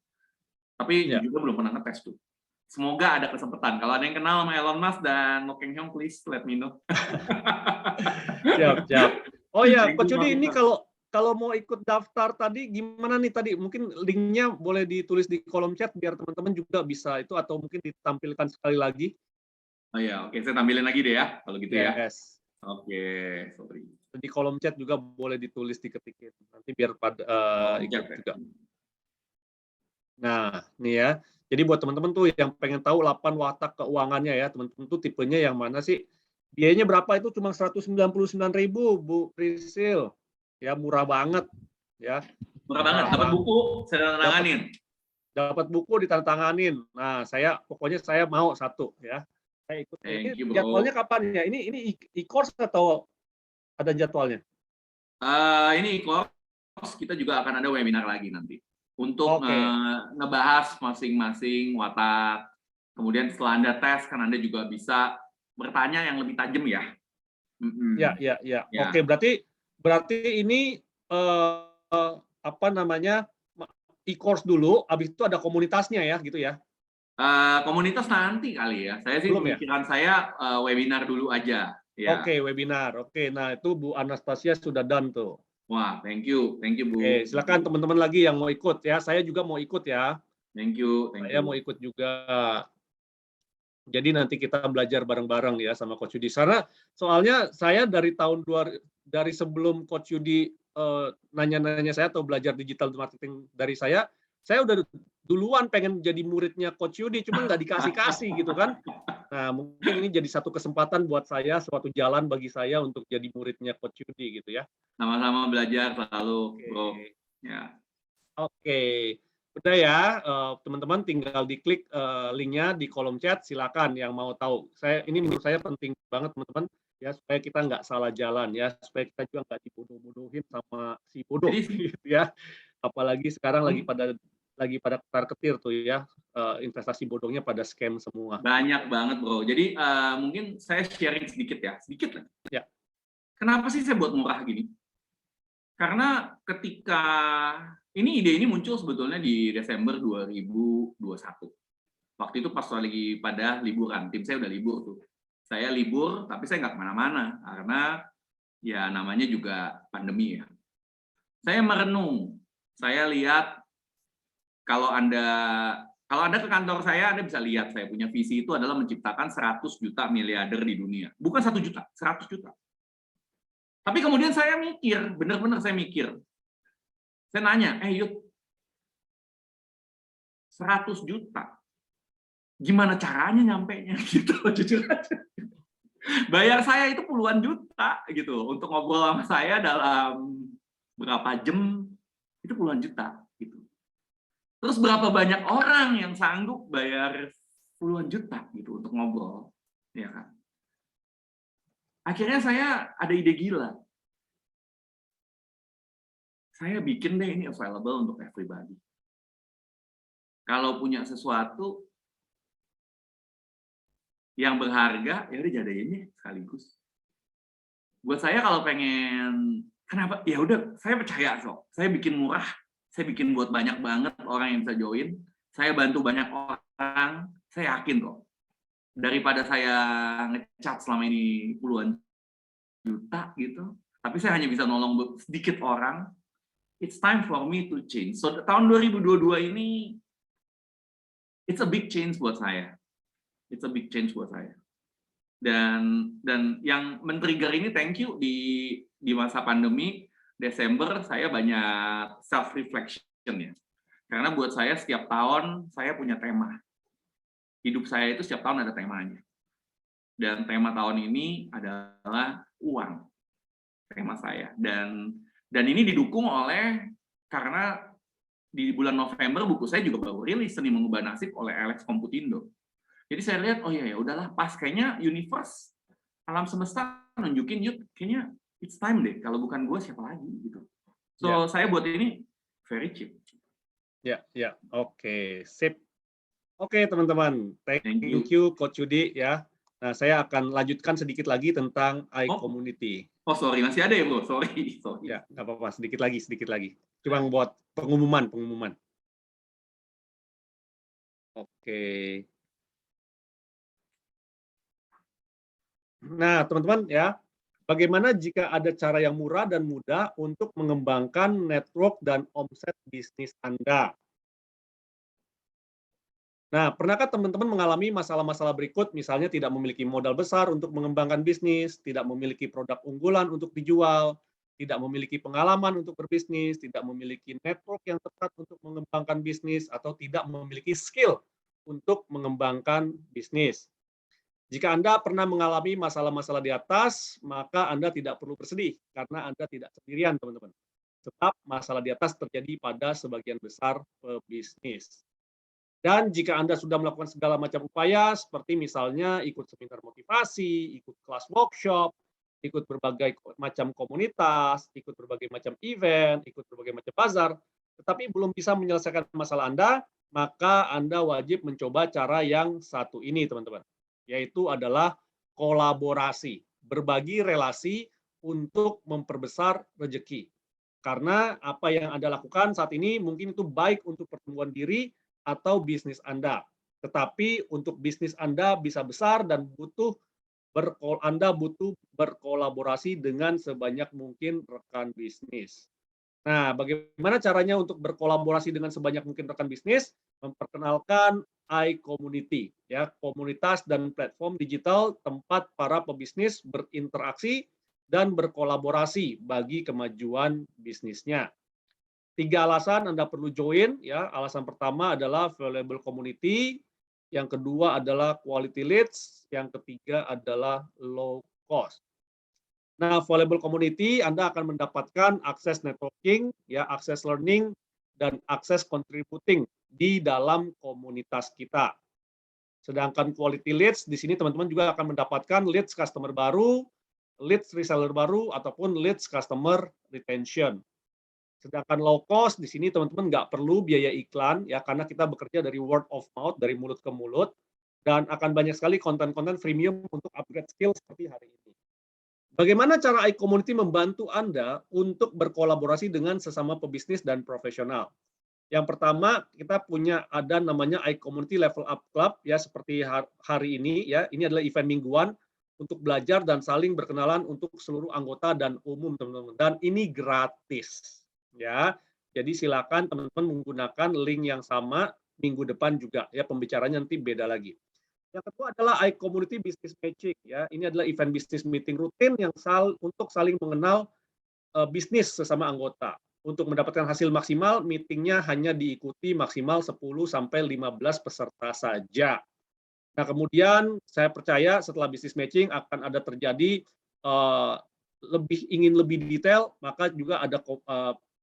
Tapi juga belum pernah ngetes tuh. Semoga ada kesempatan. Kalau ada yang kenal sama Elon Musk dan Lo Keng Hyong, please let me know. Siap. Oh ya, Pak Cudi, ini kalau mau ikut daftar tadi gimana nih tadi? Mungkin linknya boleh ditulis di kolom chat biar teman-teman juga bisa itu atau mungkin ditampilkan sekali lagi. Oh ya, oke, saya tampilin lagi deh ya, kalau gitu ya. Yes. Oke, sorry. Di kolom chat juga boleh ditulis diketik nanti biar pada ikut juga. Nah, nih ya. Jadi buat teman-teman tuh yang pengen tahu 8 watak keuangannya ya, teman-teman tuh tipenya yang mana sih? Biayanya berapa? Itu cuma 199.000, Bu Prisil. Ya, murah banget ya. Murah banget, dapat buku, saya tandatanganin. Dapat buku ditandatanganin. Nah, pokoknya saya mau satu ya. Saya ikut. Ini jadwalnya kapan ya? Ini e-course atau ada jadwalnya? Ini e-course, kita juga akan ada webinar lagi nanti. untuk Oke. ngebahas masing-masing watak. Kemudian setelah Anda tes, kan Anda juga bisa bertanya yang lebih tajam ya. Ya, ya, ya. Ya. Oke, berarti ini apa namanya, e-course dulu, habis itu ada komunitasnya ya, gitu ya? Komunitas nanti kali ya. Saya sih Belum ya? pemikiran saya webinar dulu aja. Ya. Oke, webinar. Oke, nah itu Bu Anastasia sudah done tuh. Wah, thank you Oke, Bu. silakan teman-teman lagi yang mau ikut ya. Saya juga mau ikut ya. Thank you. Saya mau ikut juga. Jadi nanti kita belajar bareng-bareng ya sama Coach Yudi. Soalnya saya dari sebelum Coach Yudi nanya-nanya saya atau belajar digital marketing dari saya udah duluan pengen jadi muridnya Coach Yudi, cuma nggak dikasih-kasih gitu kan. Nah, mungkin ini jadi satu kesempatan buat saya, suatu jalan bagi saya untuk jadi muridnya Coach Yudi gitu ya. Sama-sama belajar selalu, Oke. Bro. Ya. Oke, udah ya, teman-teman tinggal diklik linknya di kolom chat, silakan yang mau tahu. Ini menurut saya penting banget teman-teman, ya supaya kita nggak salah jalan ya, supaya kita juga nggak dibodoh-bodohin sama si bodoh Jadi, gitu ya. Apalagi sekarang lagi pada ketar-ketir tuh ya, investasi bodohnya pada scam semua. banyak banget, Bro. Jadi mungkin saya sharing sedikit ya, sedikit lah. Ya. Kenapa sih saya buat murah gini? Karena ketika ide ini muncul sebetulnya di Desember 2021. Waktu itu pas lagi pada liburan, tim saya udah libur tuh. Saya libur, tapi saya nggak kemana-mana karena ya namanya juga pandemi ya. Saya merenung, saya lihat kalau Anda ke kantor saya, Anda bisa lihat saya punya visi itu adalah menciptakan 100 juta miliarder di dunia. Bukan 1 juta, 100 juta. Tapi kemudian saya mikir, benar-benar saya mikir. Saya nanya, Yud, 100 juta, gimana caranya nyampenya gitu, jujur aja. Bayar saya itu puluhan juta gitu, untuk ngobrol sama saya dalam berapa jam, itu puluhan juta gitu. Terus berapa banyak orang yang sanggup bayar puluhan juta gitu untuk ngobrol, ya kan? Akhirnya saya ada ide gila. Saya bikin deh ini available untuk everybody. Kalau punya sesuatu yang berharga, ya udah jadainnya sekaligus. Buat saya kalau pengen, kenapa? Ya udah, saya percaya kok. Saya bikin murah, saya bikin buat banyak banget orang yang bisa join. Saya bantu banyak orang, saya yakin kok. Daripada saya ngecat selama ini puluhan juta gitu, tapi saya hanya bisa nolong sedikit orang. It's time for me to change. So tahun 2022 ini, it's a big change buat saya. It's a big change buat saya. Dan yang men-trigger ini, thank you, di masa pandemi Desember saya banyak self reflection ya. Karena buat saya setiap tahun saya punya tema. Hidup saya itu setiap tahun ada temanya. Dan tema tahun ini adalah uang. Tema saya. Dan ini didukung oleh, karena di bulan November buku saya juga baru rilis, Seni Mengubah Nasib oleh Alex Computindo. Jadi saya lihat, oh ya udahlah, pas kayaknya universe, alam semesta nunjukin, Yud, kayaknya it's time deh, kalau bukan gue siapa lagi gitu. So saya buat ini very cheap. Ya, oke, sip. Oke teman-teman, thank you Coach Yudi ya. Nah, saya akan lanjutkan sedikit lagi tentang iCommunity. Oh sorry, masih ada ya bro, sorry. Ya, nggak apa-apa, sedikit lagi. Cuma buat pengumuman. Oke. Nah, teman-teman ya, bagaimana jika ada cara yang murah dan mudah untuk mengembangkan network dan omset bisnis Anda? Nah, pernahkah teman-teman mengalami masalah-masalah berikut, misalnya tidak memiliki modal besar untuk mengembangkan bisnis, tidak memiliki produk unggulan untuk dijual, tidak memiliki pengalaman untuk berbisnis, tidak memiliki network yang tepat untuk mengembangkan bisnis, atau tidak memiliki skill untuk mengembangkan bisnis? Jika Anda pernah mengalami masalah-masalah di atas, maka Anda tidak perlu bersedih, karena Anda tidak sendirian, teman-teman. Sebab masalah di atas terjadi pada sebagian besar pebisnis. Dan jika Anda sudah melakukan segala macam upaya, seperti misalnya ikut seminar motivasi, ikut kelas workshop, ikut berbagai macam komunitas, ikut berbagai macam event, ikut berbagai macam bazar, tapi belum bisa menyelesaikan masalah Anda, maka Anda wajib mencoba cara yang satu ini, teman-teman, yaitu adalah kolaborasi, berbagi relasi untuk memperbesar rezeki. Karena apa yang Anda lakukan saat ini mungkin itu baik untuk pertumbuhan diri atau bisnis Anda. Tetapi untuk bisnis Anda bisa besar dan Anda butuh berkolaborasi dengan sebanyak mungkin rekan bisnis. Nah, bagaimana caranya untuk berkolaborasi dengan sebanyak mungkin rekan bisnis? Memperkenalkan iCommunity, ya, komunitas dan platform digital tempat para pebisnis berinteraksi dan berkolaborasi bagi kemajuan bisnisnya. 3 alasan Anda perlu join, ya. Alasan pertama adalah valuable community, yang kedua adalah quality leads, yang ketiga adalah low cost. Nah, valuable community Anda akan mendapatkan akses networking, ya, akses learning, dan akses contributing di dalam komunitas kita. Sedangkan quality leads di sini teman-teman juga akan mendapatkan leads customer baru, leads reseller baru, ataupun leads customer retention. Sedangkan low cost di sini teman-teman nggak perlu biaya iklan, ya, karena kita bekerja dari word of mouth, dari mulut ke mulut, dan akan banyak sekali konten-konten freemium untuk upgrade skill seperti hari ini. Bagaimana cara iCommunity membantu Anda untuk berkolaborasi dengan sesama pebisnis dan profesional? Yang pertama, kita ada namanya iCommunity Level Up Club, ya, seperti hari ini, ya. Ini adalah event mingguan untuk belajar dan saling berkenalan untuk seluruh anggota dan umum, teman-teman. Dan ini gratis, ya. Jadi silakan teman-teman menggunakan link yang sama minggu depan juga, ya. Pembicaranya nanti beda lagi. Yang kedua adalah iCommunity Business Matching, ya. Ini adalah event business meeting rutin yang untuk saling mengenal bisnis sesama anggota. Untuk mendapatkan hasil maksimal, meetingnya hanya diikuti maksimal 10 sampai 15 peserta saja. Nah, kemudian saya percaya setelah business matching akan ada terjadi ingin lebih detail, maka juga ada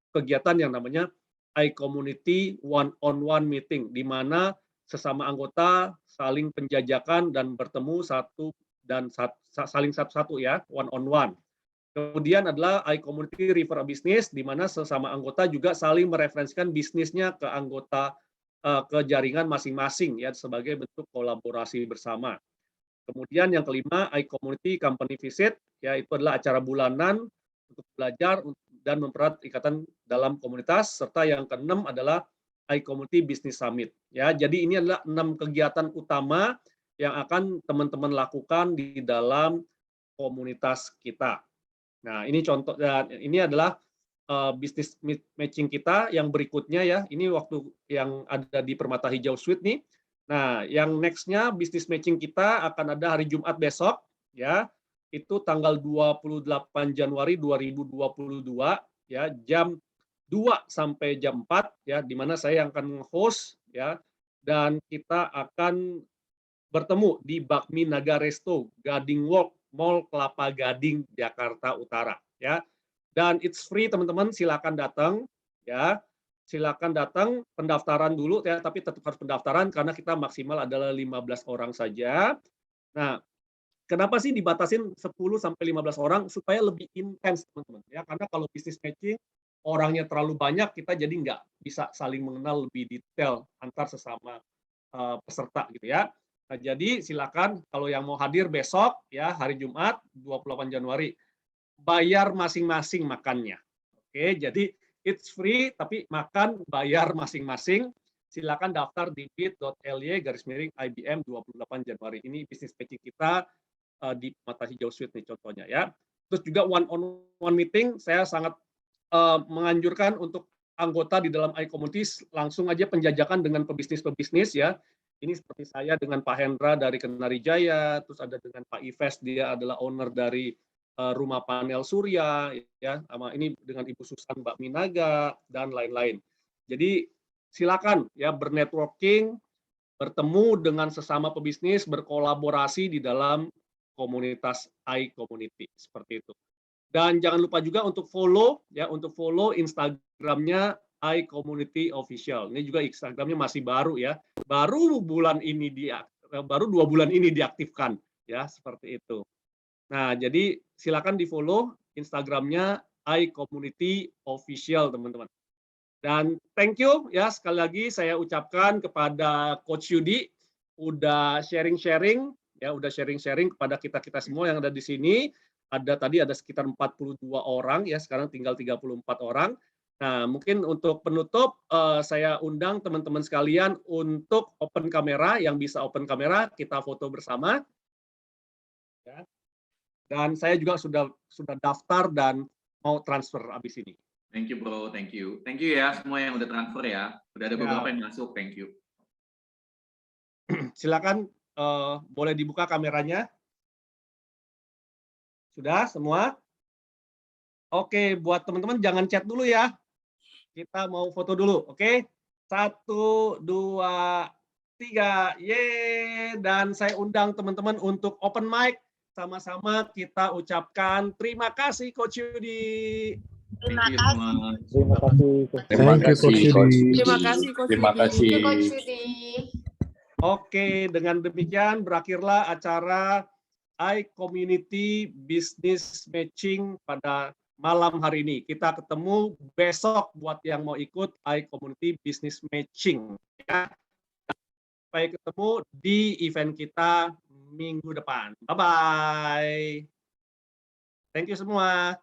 kegiatan yang namanya iCommunity one-on-one meeting, di mana sesama anggota saling penjajakan dan bertemu saling satu-satu, ya, one-on-one. Kemudian adalah iCommunity Refer a Business, di mana sesama anggota juga saling mereferensikan bisnisnya ke anggota, ke jaringan masing-masing, ya, sebagai bentuk kolaborasi bersama. Kemudian yang kelima, iCommunity Company Visit, ya, itu adalah acara bulanan untuk belajar dan mempererat ikatan dalam komunitas. Serta yang keenam adalah iCommunity Business Summit, ya. Jadi ini adalah 6 kegiatan utama yang akan teman-teman lakukan di dalam komunitas kita. Nah, ini contoh, dan ini adalah business matching kita yang berikutnya, ya. Ini waktu yang ada di Permata Hijau Suite nih. Nah, yang next-nya business matching kita akan ada hari Jumat besok, ya. Itu tanggal 28 Januari 2022, ya, jam 2 sampai jam 4, ya, di mana saya yang akan host, ya, dan kita akan bertemu di Bakmi Naga Resto, Gading Walk, Mall Kelapa Gading, Jakarta Utara, ya. Dan it's free, teman-teman, silakan datang, ya. Silakan datang, pendaftaran dulu, ya, tapi tetap harus pendaftaran karena kita maksimal adalah 15 orang saja. Nah, kenapa sih dibatasin 10 sampai 15 orang? Supaya lebih intens, teman-teman, ya. Karena kalau business matching orangnya terlalu banyak, kita jadi nggak bisa saling mengenal lebih detail antar sesama peserta, gitu, ya. Nah, jadi silakan kalau yang mau hadir besok, ya, hari Jumat 28 Januari, bayar masing-masing makannya. Oke, jadi it's free tapi makan bayar masing-masing. Silakan daftar di bit.ly/IBM 28 Januari. Ini bisnis matching kita di Mata Hijau Suite nih contohnya, ya. Terus juga one-on-one meeting, saya sangat menganjurkan untuk anggota di dalam iCommunity langsung aja penjajakan dengan pebisnis-pebisnis, ya. Ini seperti saya dengan Pak Hendra dari Kenari Jaya, terus ada dengan Pak Ives, dia adalah owner dari Rumah Panel Surya, ya. Sama ini dengan Ibu Susan Mbak Minaga dan lain-lain. Jadi silakan, ya, bernetworking, bertemu dengan sesama pebisnis, berkolaborasi di dalam komunitas iCommunity, seperti itu. Dan jangan lupa juga untuk follow, ya, untuk follow Instagramnya iCommunity Official. Ini juga Instagramnya masih baru, ya, baru 2 bulan ini diaktifkan, ya, seperti itu. Nah, jadi silakan di follow Instagramnya iCommunity Official, teman-teman. Dan thank you ya, sekali lagi saya ucapkan kepada Coach Yudi udah sharing-sharing ya, udah sharing-sharing kepada kita-kita semua yang ada di sini. Tadi ada sekitar 42 orang ya, sekarang tinggal 34 orang. Nah, mungkin untuk penutup saya undang teman-teman sekalian untuk open kamera, yang bisa open kamera kita foto bersama. Ya. Dan saya juga sudah daftar dan mau transfer habis ini. Thank you bro, thank you. Thank you ya semua yang udah transfer ya. Udah ada beberapa yang masuk, thank you. Silakan boleh dibuka kameranya. Sudah semua? Oke, buat teman-teman jangan chat dulu ya. Kita mau foto dulu, oke? 1, 2, 3, yeay! Dan saya undang teman-teman untuk open mic. Sama-sama kita ucapkan terima kasih Coach Yudi. Thank you semua. Terima kasih. Terima kasih, Coach. Terima kasih, Coach Terima Yudi. kasih. Coach Yudi. Oke, dengan demikian berakhirlah acara iCommunity Business Matching pada malam hari ini. Kita ketemu besok buat yang mau ikut iCommunity Business Matching. Ya. Sampai ketemu di event kita minggu depan. Bye-bye. Thank you semua.